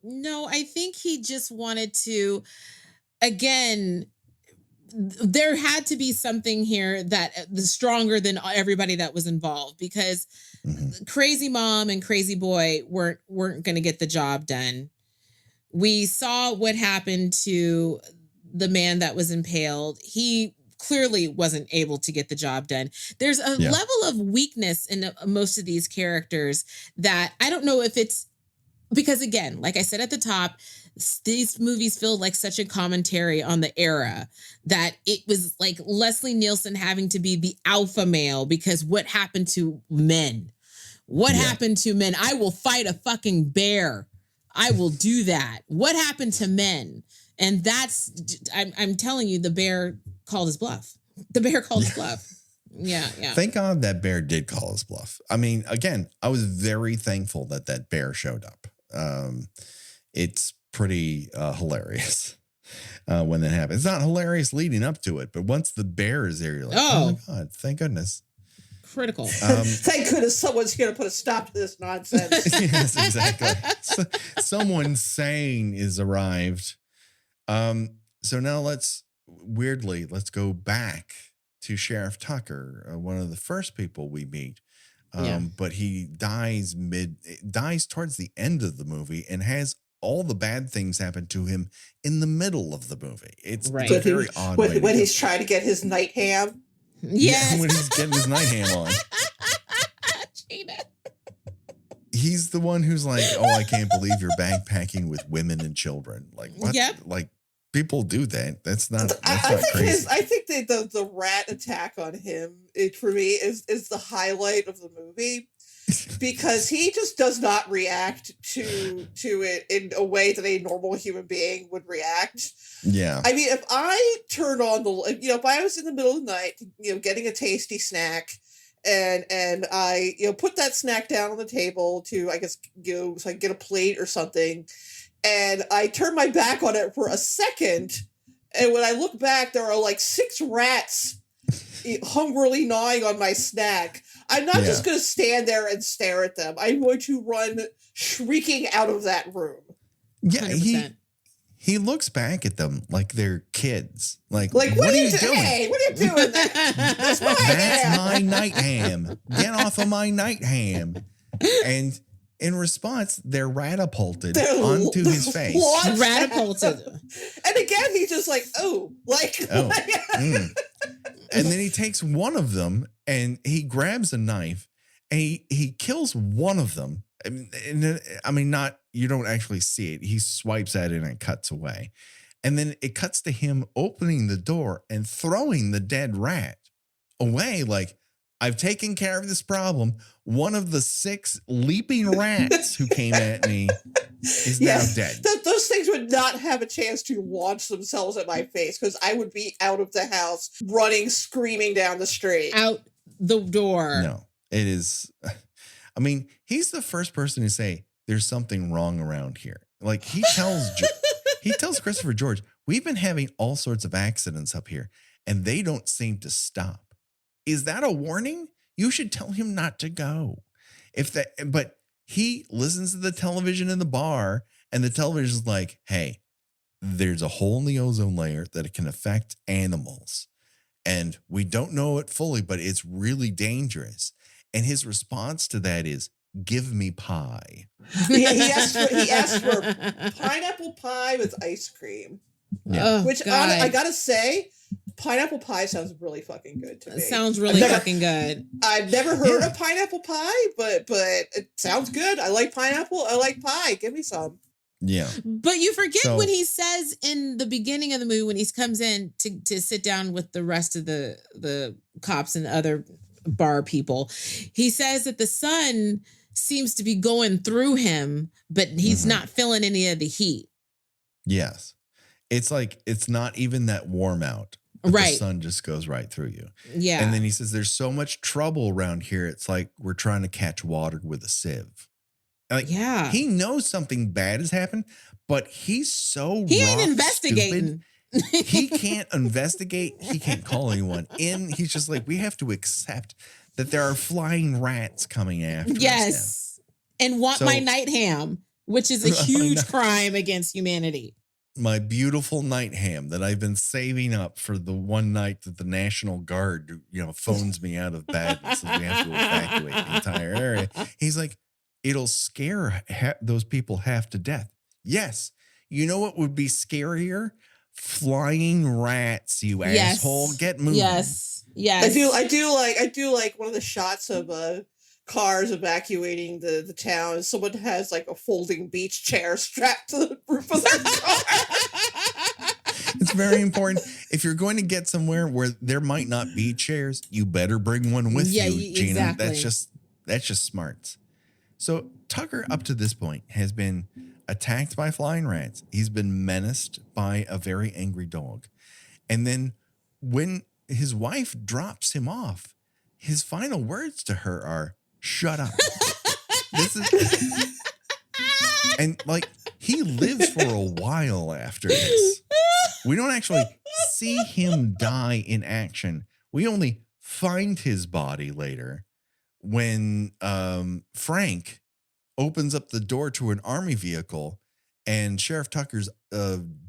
No, I think he just wanted to, again, there had to be something here that stronger than everybody that was involved, because Crazy Mom and Crazy Boy weren't going to get the job done. We saw what happened to the man that was impaled. He clearly wasn't able to get the job done. There's a level of weakness in most of these characters that I don't know if it's because, again, like I said at the top, these movies feel like such a commentary on the era that it was like Leslie Nielsen having to be the alpha male because what happened to men? What happened to men? I will fight a fucking bear. I will do that. What happened to men? And that's, I'm telling you, the bear called his bluff. The bear called his bluff. Yeah. Thank God that bear did call his bluff. I mean, again, I was very thankful that bear showed up. It's pretty hilarious when that happens. It's not hilarious leading up to it, but once the bear is there, you're like, oh my God, thank goodness. Critical. Thank goodness someone's going to put a stop to this nonsense. Yes, exactly. Someone sane is arrived. So now let's go back to Sheriff Tucker, one of the first people we meet. But he dies towards the end of the movie and has all the bad things happen to him in the middle of the movie. It's a very odd way. When he's trying to get his night ham. Yes. Yeah, when he's getting his night ham on. Gina. He's the one who's like, oh, I can't believe you're backpacking with women and children. Like, what? Yep. Like, people do that. That's not crazy. I think the rat attack on him, for me, is the highlight of the movie. Because he just does not react to it in a way that a normal human being would react. Yeah. I mean, if I turned on if I was in the middle of the night, getting a tasty snack and I, put that snack down on the table to, I guess, so I get a plate or something, and I turn my back on it for a second, and when I look back, there are like 6 rats hungrily gnawing on my snack. I'm not just going to stand there and stare at them. I'm going to run shrieking out of that room. Yeah, 100%. He looks back at them like they're kids. Like what are you doing? Hey, what are you doing? That's my night ham. Get off of my night ham. And in response, they're ratapulted onto his face. Ratapulted. And again, he's just like, And then he takes one of them and he grabs a knife and he kills one of them. I mean, not, you don't actually see it. He swipes at it and it cuts away. And then it cuts to him opening the door and throwing the dead rat away. Like, I've taken care of this problem. One of the 6 leaping rats who came at me is now dead. Those things would not have a chance to launch themselves at my face because I would be out of the house, running, screaming down the street. Out the door. No, it is. I mean, he's the first person to say there's something wrong around here. Like, he tells Christopher George, we've been having all sorts of accidents up here and they don't seem to stop. Is that a warning? You should tell him not to go. But he listens to the television in the bar and the television's like, hey, there's a hole in the ozone layer that it can affect animals. And we don't know it fully, but it's really dangerous. And his response to that is, give me pie. He asked for pineapple pie with ice cream. Yeah. Which I gotta say, pineapple pie sounds really fucking good to me. It sounds really fucking good. I've never heard of pineapple pie, but it sounds good. I like pineapple. I like pie. Give me some. Yeah. But you forget when he says in the beginning of the movie, when he comes in to sit down with the rest of the cops and other bar people, he says that the sun seems to be going through him, but he's not feeling any of the heat. Yes. It's like, it's not even that warm out. Right. The sun just goes right through you. Yeah. And then he says, there's so much trouble around here. It's like we're trying to catch water with a sieve. Like, he knows something bad has happened, but he's so he ain't investigating. Stupid, he can't investigate. He can't call anyone in. He's just like, we have to accept that there are flying rats coming after us now. And want my night ham, which is a huge crime against humanity. My beautiful night ham that I've been saving up for the one night that the National Guard, phones me out of bed and says we have to evacuate the entire area. He's like, it'll scare those people half to death. Yes. You know what would be scarier? Flying rats, you asshole. Get moving. Yes. I do like one of the shots of cars evacuating the town. Someone has like a folding beach chair strapped to the roof of their car. It's very important. If you're going to get somewhere where there might not be chairs, you better bring one with you, Gina. Exactly. That's just smart. So Tucker, up to this point, has been attacked by flying rats. He's been menaced by a very angry dog. And then when his wife drops him off, his final words to her are, shut up. And like, he lives for a while after this. We don't actually see him die in action. We only find his body later when Frank opens up the door to an army vehicle and Sheriff Tucker's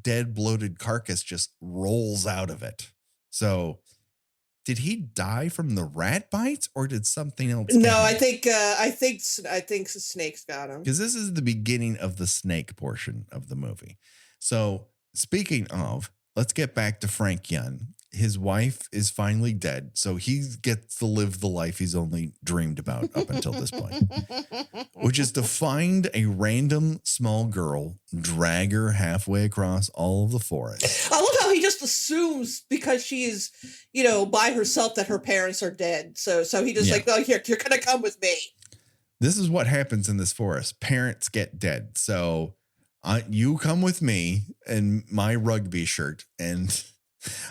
dead, bloated carcass just rolls out of it. So did he die from the rat bites or did something else? No, I think the snakes got him. Because this is the beginning of the snake portion of the movie. So speaking of, let's get back to Frank Young. His wife is finally dead, so he gets to live the life he's only dreamed about up until this point, which is to find a random small girl, drag her halfway across all of the forest. I love how he just assumes because she's, by herself that her parents are dead. So he just like, oh, here, you're going to come with me. This is what happens in this forest. Parents get dead. So you come with me in my rugby shirt and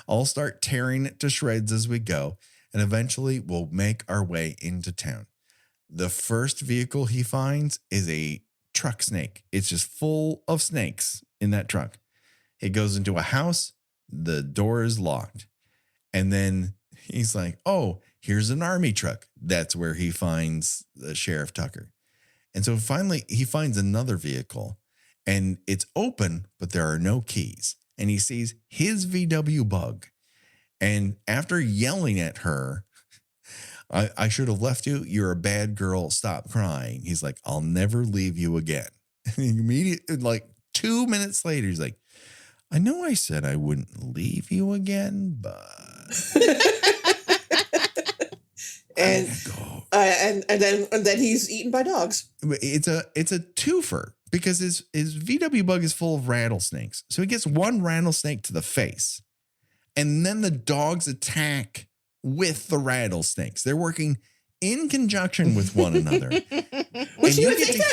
I'll start tearing it to shreds as we go, and eventually we'll make our way into town. The first vehicle he finds is a truck snake. It's just full of snakes in that truck. He goes into a house. The door is locked. And then he's like, oh, here's an army truck. That's where he finds the Sheriff Tucker. And so finally he finds another vehicle and it's open, but there are no keys. And he sees his VW Bug. And after yelling at her, I should have left you. You're a bad girl. Stop crying. He's like, I'll never leave you again. And immediately, like 2 minutes later, he's like, I know I said I wouldn't leave you again, but and then he's eaten by dogs. It's a twofer because his VW bug is full of rattlesnakes. So he gets one rattlesnake to the face, and then the dogs attack with the rattlesnakes. They're working in conjunction with one another. Which you would think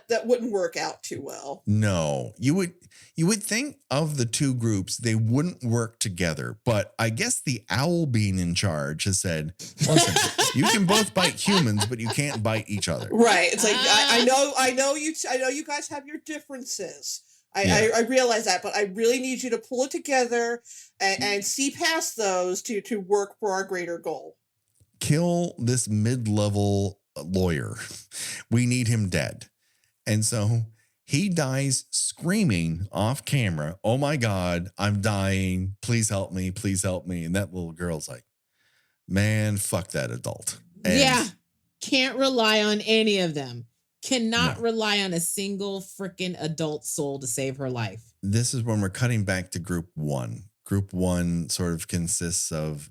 that wouldn't work out too well. No, you would think of the two groups, they wouldn't work together. But I guess the owl being in charge has said, listen, you can both bite humans, but you can't bite each other. Right. It's like, I know you guys have your differences. I realize that, but I really need you to pull it together and see past those to work for our greater goal. Kill this mid-level lawyer. We need him dead. And so he dies screaming off camera, oh my God, I'm dying. Please help me. Please help me. And that little girl's like, man, fuck that adult. And can't rely on any of them. Cannot rely on a single freaking adult soul to save her life. This is when we're cutting back to group one. Group one sort of consists of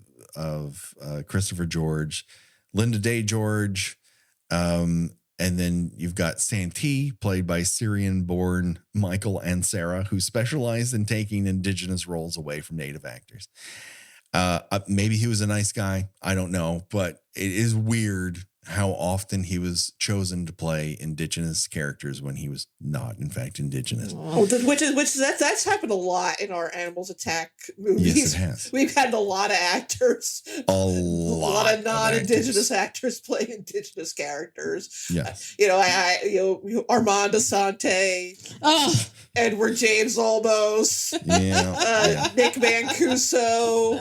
Christopher George, Linda Day George, and then you've got Santee, played by Syrian-born Michael and Sarah, who specialized in taking indigenous roles away from Native actors. Maybe he was a nice guy. I don't know, but it is weird how often he was chosen to play indigenous characters when he was not, in fact, indigenous. Oh, that's happened a lot in our Animals Attack movies. Yes, it has. We've had a lot of actors, a lot of non-indigenous actors play indigenous characters. Yes, Armand Asante, Edward James Olmos, Nick Mancuso.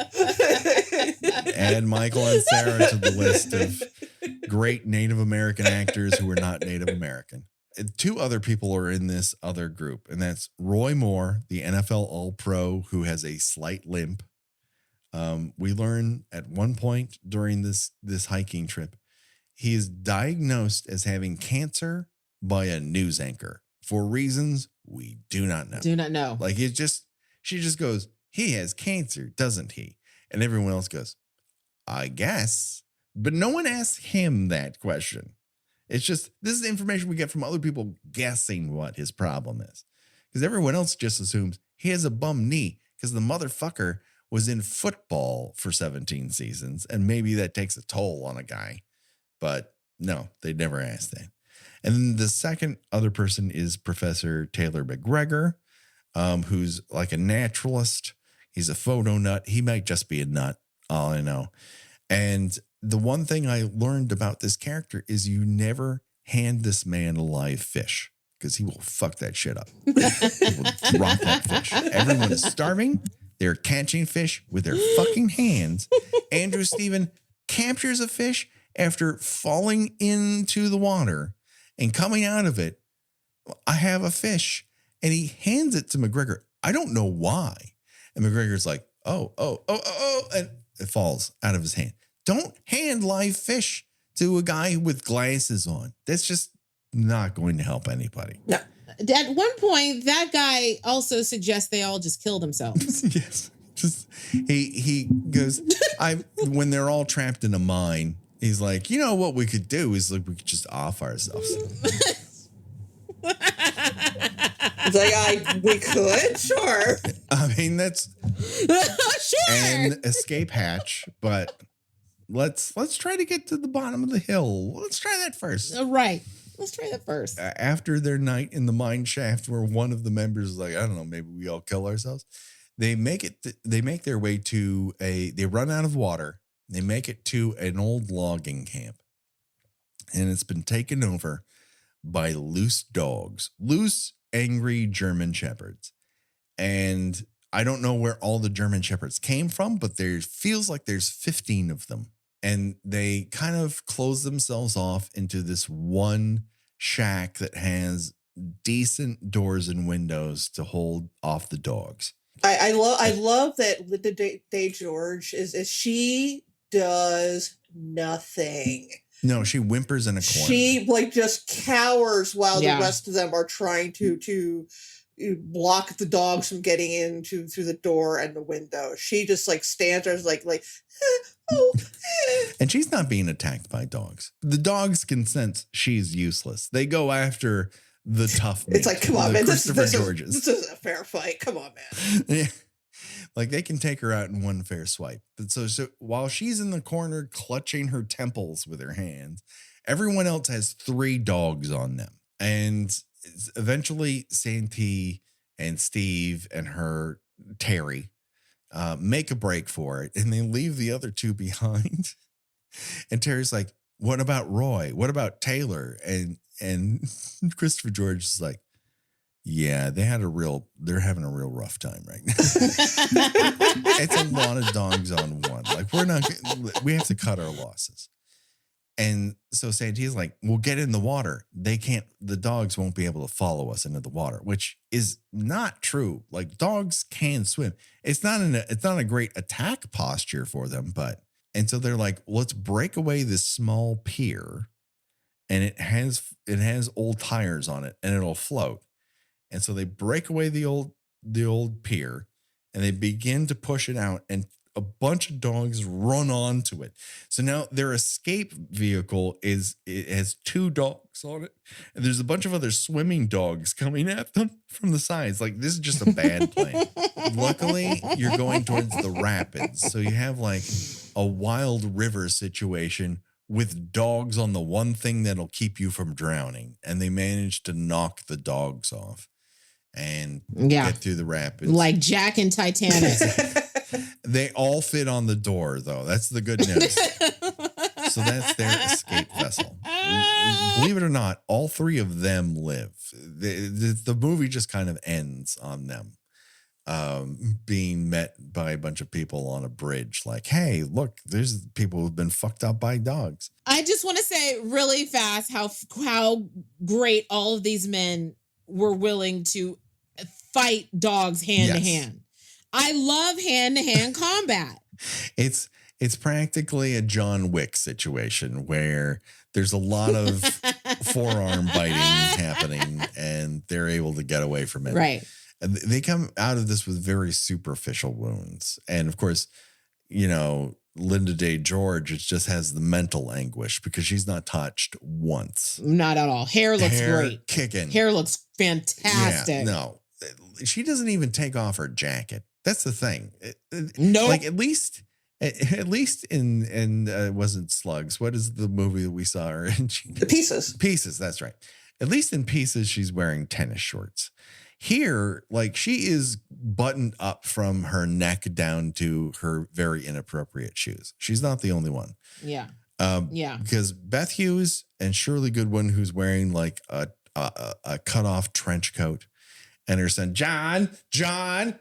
Add Michael and Sarah to the list of great Native American actors who are not Native American. And two other people are in this other group, and that's Roy Moore, the NFL All-Pro who has a slight limp. We learn at one point during this hiking trip, he is diagnosed as having cancer by a news anchor for reasons we do not know. Like she just goes, he has cancer, doesn't he? And everyone else goes, I guess. But no one asks him that question. It's just, this is the information we get from other people guessing what his problem is. Because everyone else just assumes he has a bum knee because the motherfucker was in football for 17 seasons. And maybe that takes a toll on a guy. But no, they never ask that. And then the second other person is Professor Taylor McGregor, who's like a naturalist. He's a photo nut. He might just be a nut, all I know. And the one thing I learned about this character is you never hand this man a live fish because he will fuck that shit up. He will drop that fish. Everyone is starving. They're catching fish with their fucking hands. Andrew Steven captures a fish after falling into the water and coming out of it. I have a fish. And he hands it to McGregor. I don't know why. And McGregor's like, oh, and it falls out of his hand. Don't hand live fish to a guy with glasses on. That's just not going to help anybody. No. At one point, that guy also suggests they all just kill themselves. Yes. Just he goes, when they're all trapped in a mine, he's like, you know what we could do is like we could just off ourselves. It's like, we could, sure. I mean, that's sure an escape hatch, but let's try to get to the bottom of the hill. Let's try that first. Right. Let's try that first. After their night in the mine shaft, where one of the members is like, I don't know, maybe we all kill ourselves. They make their way to they run out of water. They make it to an old logging camp, and it's been taken over by loose dogs, loose, angry German shepherds. And I don't know where all the German shepherds came from, but there feels like there's 15 of them. And they kind of close themselves off into this one shack that has decent doors and windows to hold off the dogs. I love that Linda Day George is she does nothing. No, she whimpers in a corner. She just cowers while the rest of them are trying to block the dogs from getting in through the door and the window. She just stands there and she's not being attacked by dogs. The dogs can sense she's useless. They go after the tough meat. It's like, come on, man. This is a fair fight. Come on, man. Yeah. They can take her out in one fair swipe. But so while she's in the corner clutching her temples with her hands, everyone else has 3 dogs on them. And eventually Santee and Steve and her Terry make a break for it, and they leave the other 2 behind. And Terry's like, what about Roy? What about Taylor? And Christopher George is like, yeah, they're having a real rough time right now. It's a lot of dogs on one. We have to cut our losses. And so Santee's like, we'll get in the water. The dogs won't be able to follow us into the water, which is not true. Dogs can swim. It's not a great attack posture for them, and so they're like, let's break away this small pier, and it has old tires on it, and it'll float. And so they break away the old pier, and they begin to push it out, and a bunch of dogs run onto it. So now their escape vehicle it has 2 dogs on it, and there's a bunch of other swimming dogs coming at them from the sides. This is just a bad plan. Luckily, you're going towards the rapids, so you have a wild river situation with dogs on the one thing that'll keep you from drowning, and they managed to knock the dogs off and get through the rapids. Like Jack and Titanic. They all fit on the door, though. That's the good news. So that's their escape vessel. Believe it or not, all 3 of them live. The movie just kind of ends on them being met by a bunch of people on a bridge. Hey, look, there's people who've been fucked up by dogs. I just want to say really fast how great all of these men were willing to fight dogs hand to hand. I love hand-to-hand combat. It's practically a John Wick situation where there's a lot of forearm biting happening, and they're able to get away from it. Right. And they come out of this with very superficial wounds. And of course, Linda Day George just has the mental anguish because she's not touched once. Not at all. Hair looks great. Kicking. Hair looks fantastic. Yeah, no. She doesn't even take off her jacket. That's the thing. No. At least in it wasn't Slugs. What is the movie that we saw her in? The Pieces. Pieces, that's right. At least in Pieces, she's wearing tennis shorts. Here, she is buttoned up from her neck down to her very inappropriate shoes. She's not the only one. Yeah. Because Beth Hughes and Shirley Goodwin, who's wearing a cut off trench coat, and her son, John. They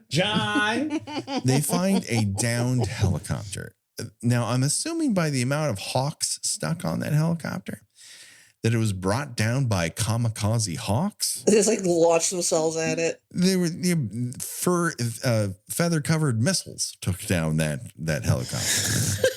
find a downed helicopter. Now, I'm assuming by the amount of hawks stuck on that helicopter that it was brought down by kamikaze hawks. They just launched themselves at it. They were feather-covered missiles took down that helicopter.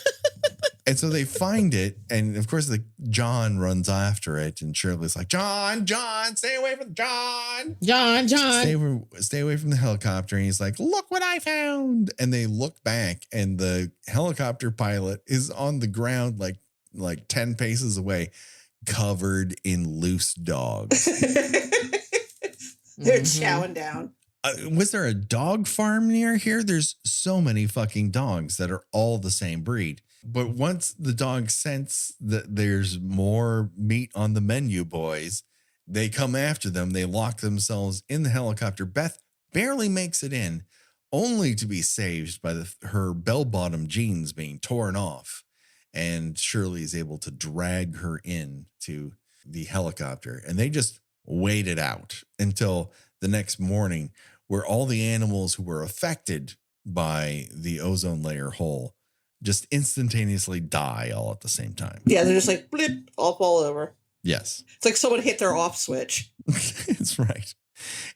And so they find it, and of course, John runs after it, and Shirley's like, John, stay away from John. John. Stay away from the helicopter. And he's like, look what I found. And they look back, and the helicopter pilot is on the ground like 10 paces away, covered in loose dogs. They're chowing down. Was there a dog farm near here? There's so many fucking dogs that are all the same breed. But once the dogs sense that there's more meat on the menu, boys, they come after them. They lock themselves in the helicopter. Beth barely makes it in, only to be saved by her bell-bottom jeans being torn off. And Shirley is able to drag her in to the helicopter. And they just wait it out until the next morning, where all the animals who were affected by the ozone layer hole just instantaneously die all at the same time. Yeah, they're just blip, all fall over. Yes. It's like someone hit their off switch. It's right.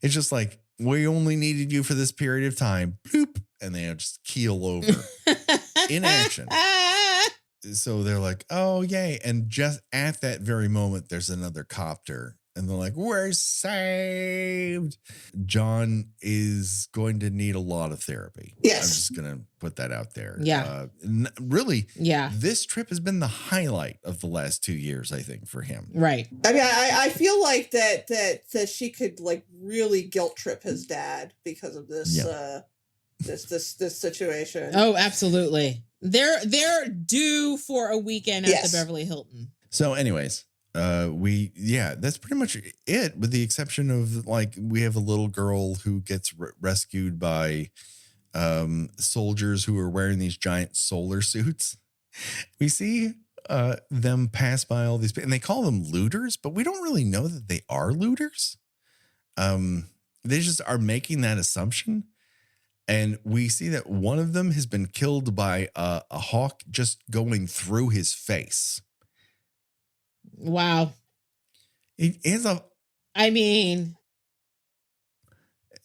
It's just we only needed you for this period of time. Bloop. And they just keel over in action. so they're like, oh, yay. And just at that very moment, there's another copter. And they're like, we're saved. John is going to need a lot of therapy. Yes. I'm just going to put that out there. Yeah. Really, yeah. This trip has been the highlight of the last 2 years, I think, for him. Right. I mean, I feel like that she could like really guilt trip his dad because of this this situation. Oh, absolutely. They're due for a weekend at the Beverly Hilton. So anyways, that's pretty much it, with the exception of like we have a little girl who gets rescued by soldiers who are wearing these giant solar suits. We see them pass by all these, and they call them looters, but we don't really know that they are looters. They just are making that assumption. And we see that one of them has been killed by a hawk just going through his face. Wow. It is I mean,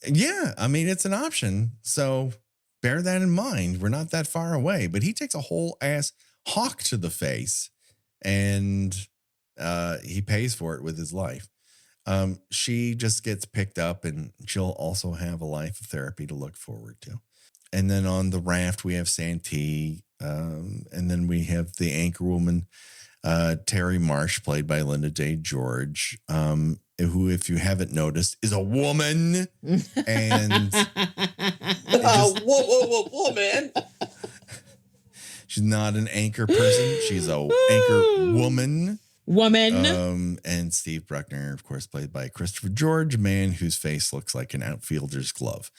it's an option. So bear that in mind. We're not that far away, but he takes a whole ass hawk to the face, and he pays for it with his life. She just gets picked up, and she'll also have a life of therapy to look forward to. And then on the raft, we have Santee, and then we have the anchor woman, Terry Marsh, played by Linda Day George, who, if you haven't noticed, is a woman. And woman. She's not an anchor person. She's a anchor woman. And Steve Bruckner, of course, played by Christopher George, a man whose face looks like an outfielder's glove.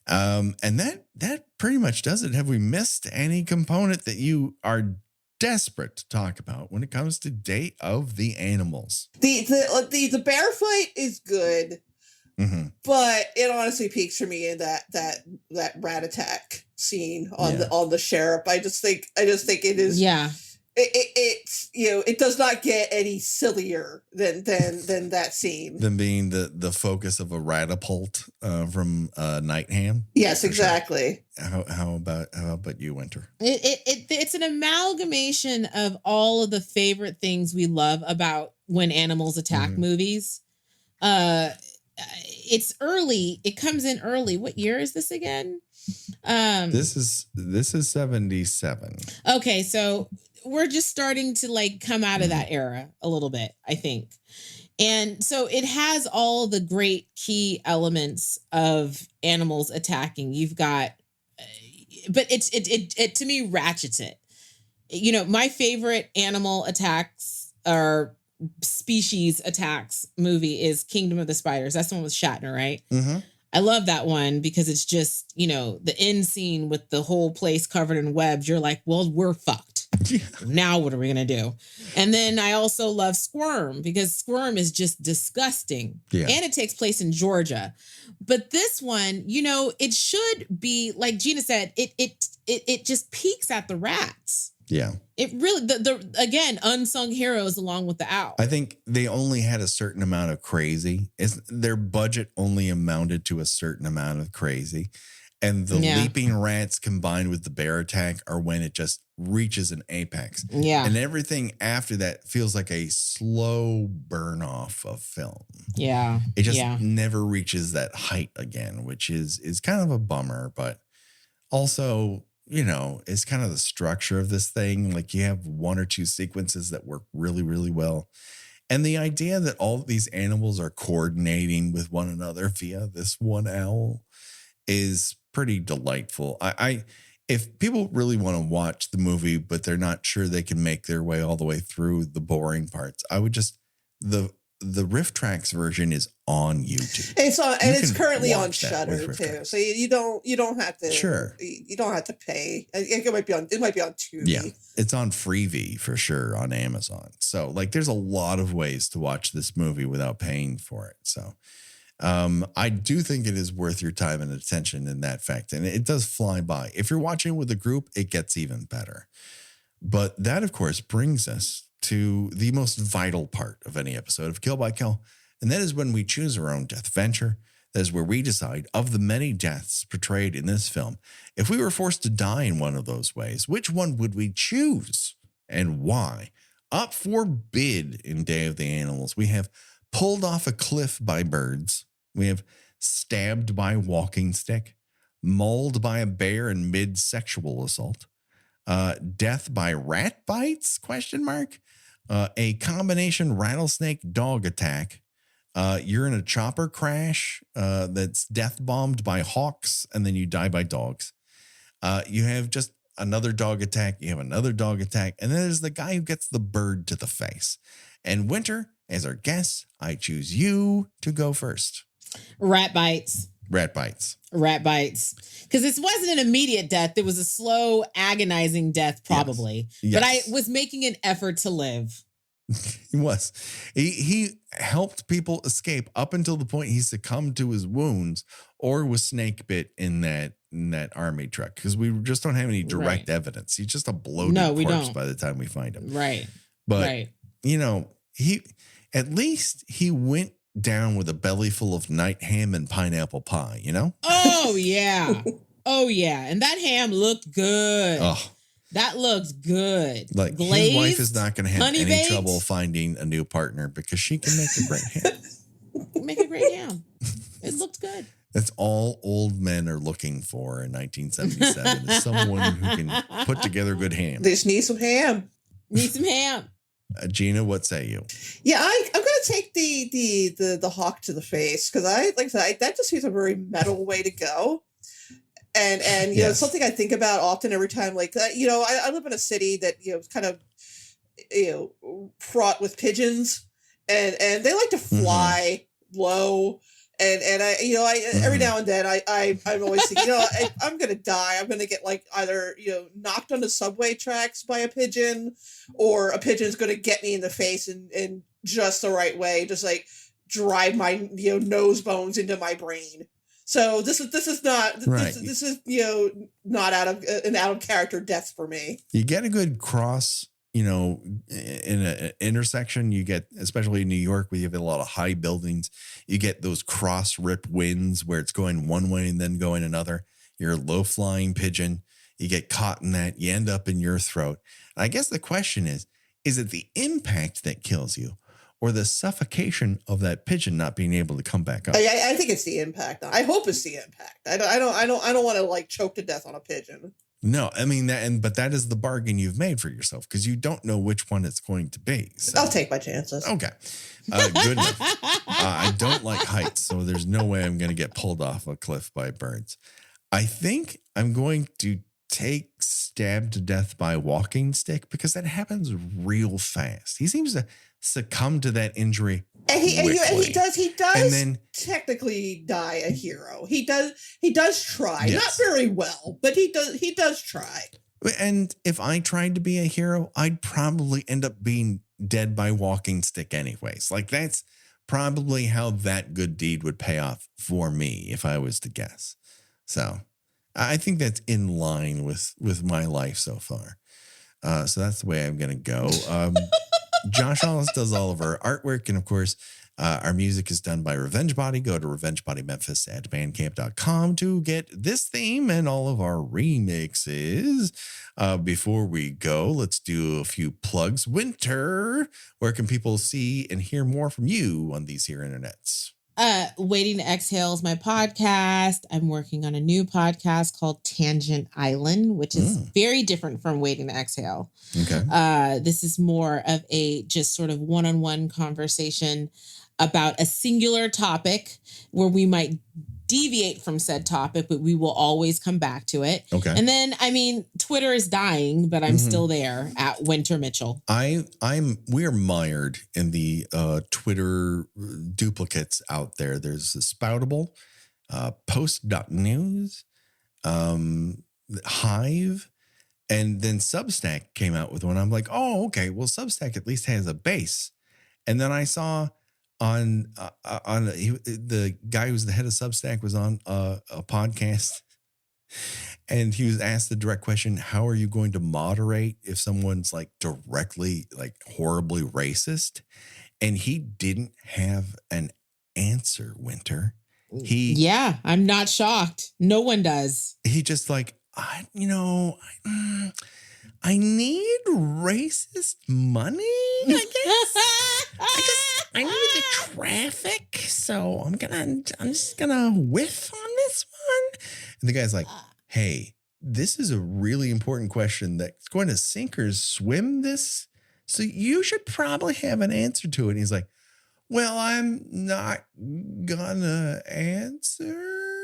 And that pretty much does it. Have we missed any component that you are desperate to talk about when it comes to Day of the Animals? The bear fight is good, but it honestly peaks for me in that rat attack scene on the sheriff. I just think it is. Yeah. It's it does not get any sillier than that scene. Than being the focus of a ratapult from Nightham. Yes, exactly. Sure. How about you, Wynter? It's an amalgamation of all of the favorite things we love about when animals attack movies. It's early. It comes in early. What year is this again? This is 77. Okay, so we're just starting to like come out of that era a little bit, I think. And so it has all the great key elements of animals attacking. You've got, but it to me ratchets it. My favorite animal attacks or species attacks movie is Kingdom of the Spiders. That's the one with Shatner, right? Mm-hmm. I love that one because it's just, the end scene with the whole place covered in webs. You're like, well, we're fucked. Now what are we going to do? And then I also love Squirm because Squirm is just disgusting. Yeah. And it takes place in Georgia. But this one, it should be, like Gina said, it just peeks at the rats. Yeah. It really, again, unsung heroes along with the owl. I think they only had a certain amount of crazy. Their budget only amounted to a certain amount of crazy. And the leaping rats combined with the bear attack are when it just reaches an apex. Yeah. And everything after that feels like a slow burn off of film. Yeah. It just never reaches that height again, which is kind of a bummer, but also, it's kind of the structure of this thing. Like you have one or two sequences that work really, really well. And the idea that all of these animals are coordinating with one another via this one owl is pretty delightful. If people really want to watch the movie, but they're not sure they can make their way all the way through the boring parts, I would just, the Riff Tracks version is on YouTube. It's on, and it's currently on Shudder too. So you don't have to. Sure. You don't have to pay. It might be on Tubi. Yeah, it's on Freevee for sure on Amazon. So there's a lot of ways to watch this movie without paying for it. So, I do think it is worth your time and attention in that fact, and it does fly by. If you're watching with a group, it gets even better. But that, of course, brings us to the most vital part of any episode of Kill by Kill, and that is when we choose our own death venture. That is where we decide, of the many deaths portrayed in this film, if we were forced to die in one of those ways, which one would we choose and why. Up for bid in Day of the Animals, we have pulled off a cliff by birds. We have stabbed by walking stick, mauled by a bear in mid-sexual assault, death by rat bites, ? A combination rattlesnake dog attack. You're in a chopper crash that's death bombed by hawks, and then you die by dogs. You have just another dog attack. You have another dog attack. And then there's the guy who gets the bird to the face. And Wynter, as our guest, I choose you to go first. Rat bites. Rat bites. Rat bites. Because this wasn't an immediate death. It was a slow, agonizing death, probably. Yes. But I was making an effort to live. He was. He helped people escape up until the point he succumbed to his wounds or was snake bit in that army truck, because we just don't have any direct evidence. He's just a bloated corpse by the time we find him. Right. But, you know, at least he went down with a belly full of night ham and pineapple pie, you know? Oh, yeah. Oh, yeah. And that ham looked good. Oh. That looks good. Like, glazed, his wife is not going to have any baked trouble finding a new partner because she can make a great ham. Make a great ham. It looked good. That's all old men are looking for in 1977 is someone who can put together good ham. They just need some ham. Need some ham. Gina, what say you? Yeah, I'm going to take the hawk to the face, because that just seems a very metal way to go. And you know, something I think about often every time, like, you know, I live in a city that, you know, is kind of, you know, fraught with pigeons, and they like to fly low. And I, you know, every now and then I'm always thinking, you know, I'm going to die. I'm going to get like either, you know, knocked on the subway tracks by a pigeon, or a pigeon's going to get me in the face in just the right way. Just like drive my, you know, nose bones into my brain. So this is not, this is, you know, not out of character death for me. You get a good cross, you know, in an intersection. You get, especially in New York, where you have a lot of high buildings, you get those cross rip winds where it's going one way and then going another. You're a low flying pigeon. You get caught in that. You end up in your throat. And I guess the question is it the impact that kills you, or the suffocation of that pigeon not being able to come back up? I think it's the impact. I hope it's the impact. I don't want to like choke to death on a pigeon. No, I mean but that is the bargain you've made for yourself, because you don't know which one it's going to be. So. I'll take my chances. Okay, good enough. I don't like heights, so there's no way I'm going to get pulled off a cliff by birds. I think I'm going to take stabbed to death by walking stick, because that happens real fast. He seems to succumb to that injury. And he does and then, technically die a hero. He does try. Yes. Not very well, but he does try. And if I tried to be a hero, I'd probably end up being dead by walking stick anyways. Like, that's probably how that good deed would pay off for me, if I was to guess. So I think that's in line with my life so far. So that's the way I'm going to go. Josh Hollis does all of our artwork. And of course, our music is done by Revenge Body. Go to revengebodymemphis@bandcamp.com to get this theme and all of our remixes. Before we go, let's do a few plugs. Wynter, where can people see and hear more from you on these here internets? Waiting to Exhale is my podcast. I'm working on a new podcast called Tangent Island, which is very different from Waiting to Exhale. Okay. This is more of a just sort of one-on-one conversation about a singular topic where we might deviate from said topic, but we will always come back to it. Okay. And then, I mean, Twitter is dying, but I'm still there at Wynter Mitchell. We are mired in the Twitter duplicates out there. There's Spoutable, Post.news, Hive, and then Substack came out with one. I'm like, oh, okay. Well, Substack at least has a base. And then I saw on the guy who's the head of Substack was on a podcast, and he was asked the direct question, how are you going to moderate if someone's like directly, like horribly racist? And he didn't have an answer, Wynter. I'm not shocked. No one does. He just like, I need racist money, I guess. I need the traffic, so I'm just gonna whiff on this one. And the guy's like, hey, this is a really important question that's going to sink or swim this. So you should probably have an answer to it. And he's like, well, I'm not gonna answer.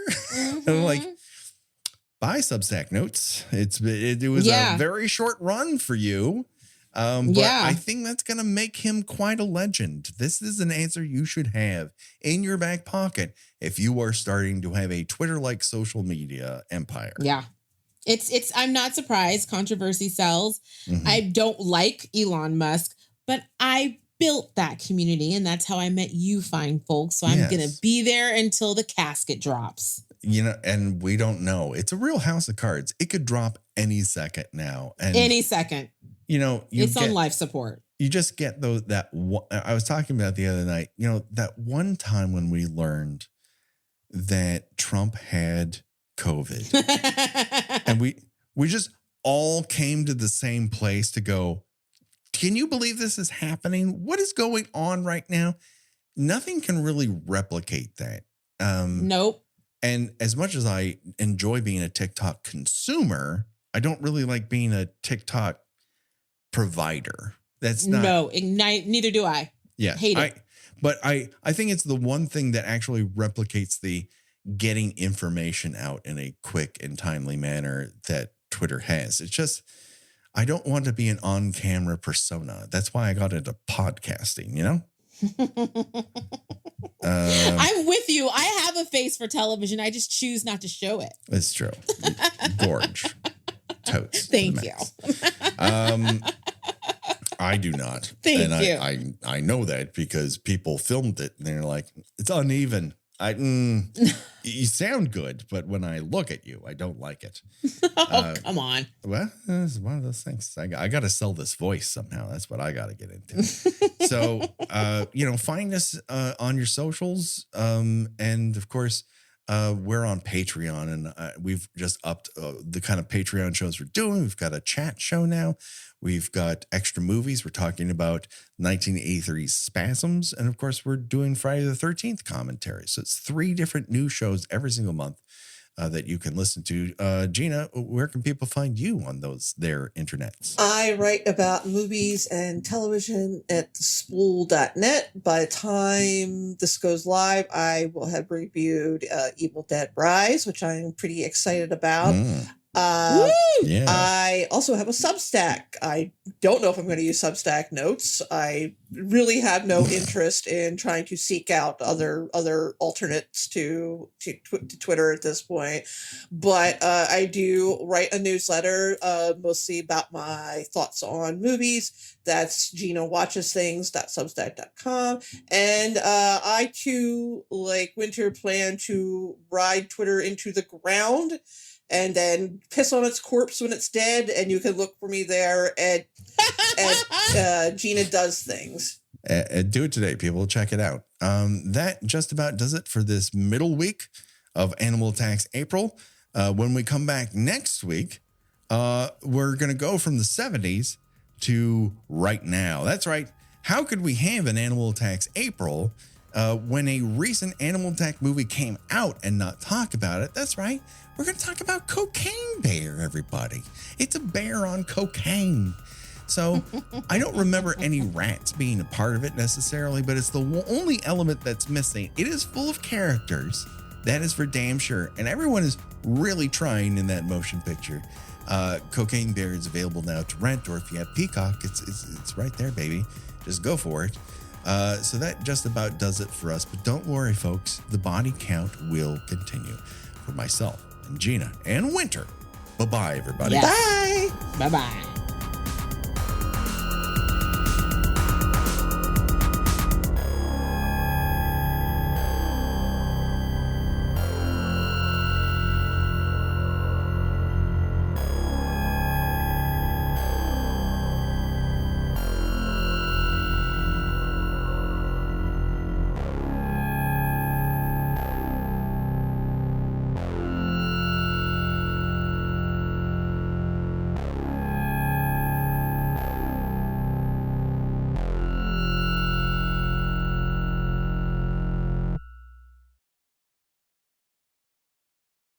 Mm-hmm. I'm like, bye, Substack Notes. It was a very short run for you. But I think that's going to make him quite a legend. This is an answer you should have in your back pocket if you are starting to have a Twitter-like social media empire. Yeah. I'm not surprised. Controversy sells. Mm-hmm. I don't like Elon Musk, but I built that community, and that's how I met you fine folks. So I'm going to be there until the casket drops. You know, and we don't know. It's a real house of cards. It could drop any second now. And any second. You know, it's on life support. You just get that one, I was talking about the other night, you know, that one time when we learned that Trump had COVID and we just all came to the same place to go, can you believe this is happening? What is going on right now? Nothing can really replicate that. Nope. And as much as I enjoy being a TikTok consumer, I don't really like being a TikTok provider. That's not. No, neither do I. Yeah. Hate it. But I think it's the one thing that actually replicates the getting information out in a quick and timely manner that Twitter has. It's just, I don't want to be an on-camera persona. That's why I got into podcasting, you know? I'm with you. I have a face for television. I just choose not to show it. It's true. Gorge. Totes. Thank you. I do not. Thank you. I know that because people filmed it and they're like, it's uneven. You sound good, but when I look at you, I don't like it. Come on. Well, it's one of those things. I got to sell this voice somehow. That's what I got to get into. So, find us on your socials. And of course, we're on Patreon, and we've just upped the kind of Patreon shows we're doing. We've got a chat show now. We've got extra movies. We're talking about 1983 Spasms. And of course, we're doing Friday the 13th commentary. So it's 3 different new shows every single month that you can listen to. Gina, where can people find you on their internets? I write about movies and television at thespool.net. By the time this goes live, I will have reviewed Evil Dead Rise, which I'm pretty excited about. I also have a Substack. I don't know if I'm going to use Substack Notes. I really have no interest in trying to seek out other alternates to Twitter at this point. But I do write a newsletter, mostly about my thoughts on movies. That's GinaWatchesThings.substack.com. And I too, like Wynter, plan to ride Twitter into the ground and then piss on its corpse when it's dead. And you can look for me there at Gina Does Things. Do it today, people. Check it out. That just about does it for this middle week of Animal Attacks April. When we come back next week, we're going to go from the 70s to right now. That's right. How could we have an Animal Attacks April when a recent Animal Attack movie came out and not talk about it? That's right. We're going to talk about Cocaine Bear, everybody. It's a bear on cocaine. So I don't remember any rats being a part of it necessarily, but it's the only element that's missing. It is full of characters. That is for damn sure. And everyone is really trying in that motion picture. Cocaine Bear is available now to rent, or if you have Peacock, it's right there, baby. Just go for it. So that just about does it for us. But don't worry, folks. The body count will continue. For myself and Gina and Wynter. Bye-bye, everybody. Yes. Bye. Bye-bye.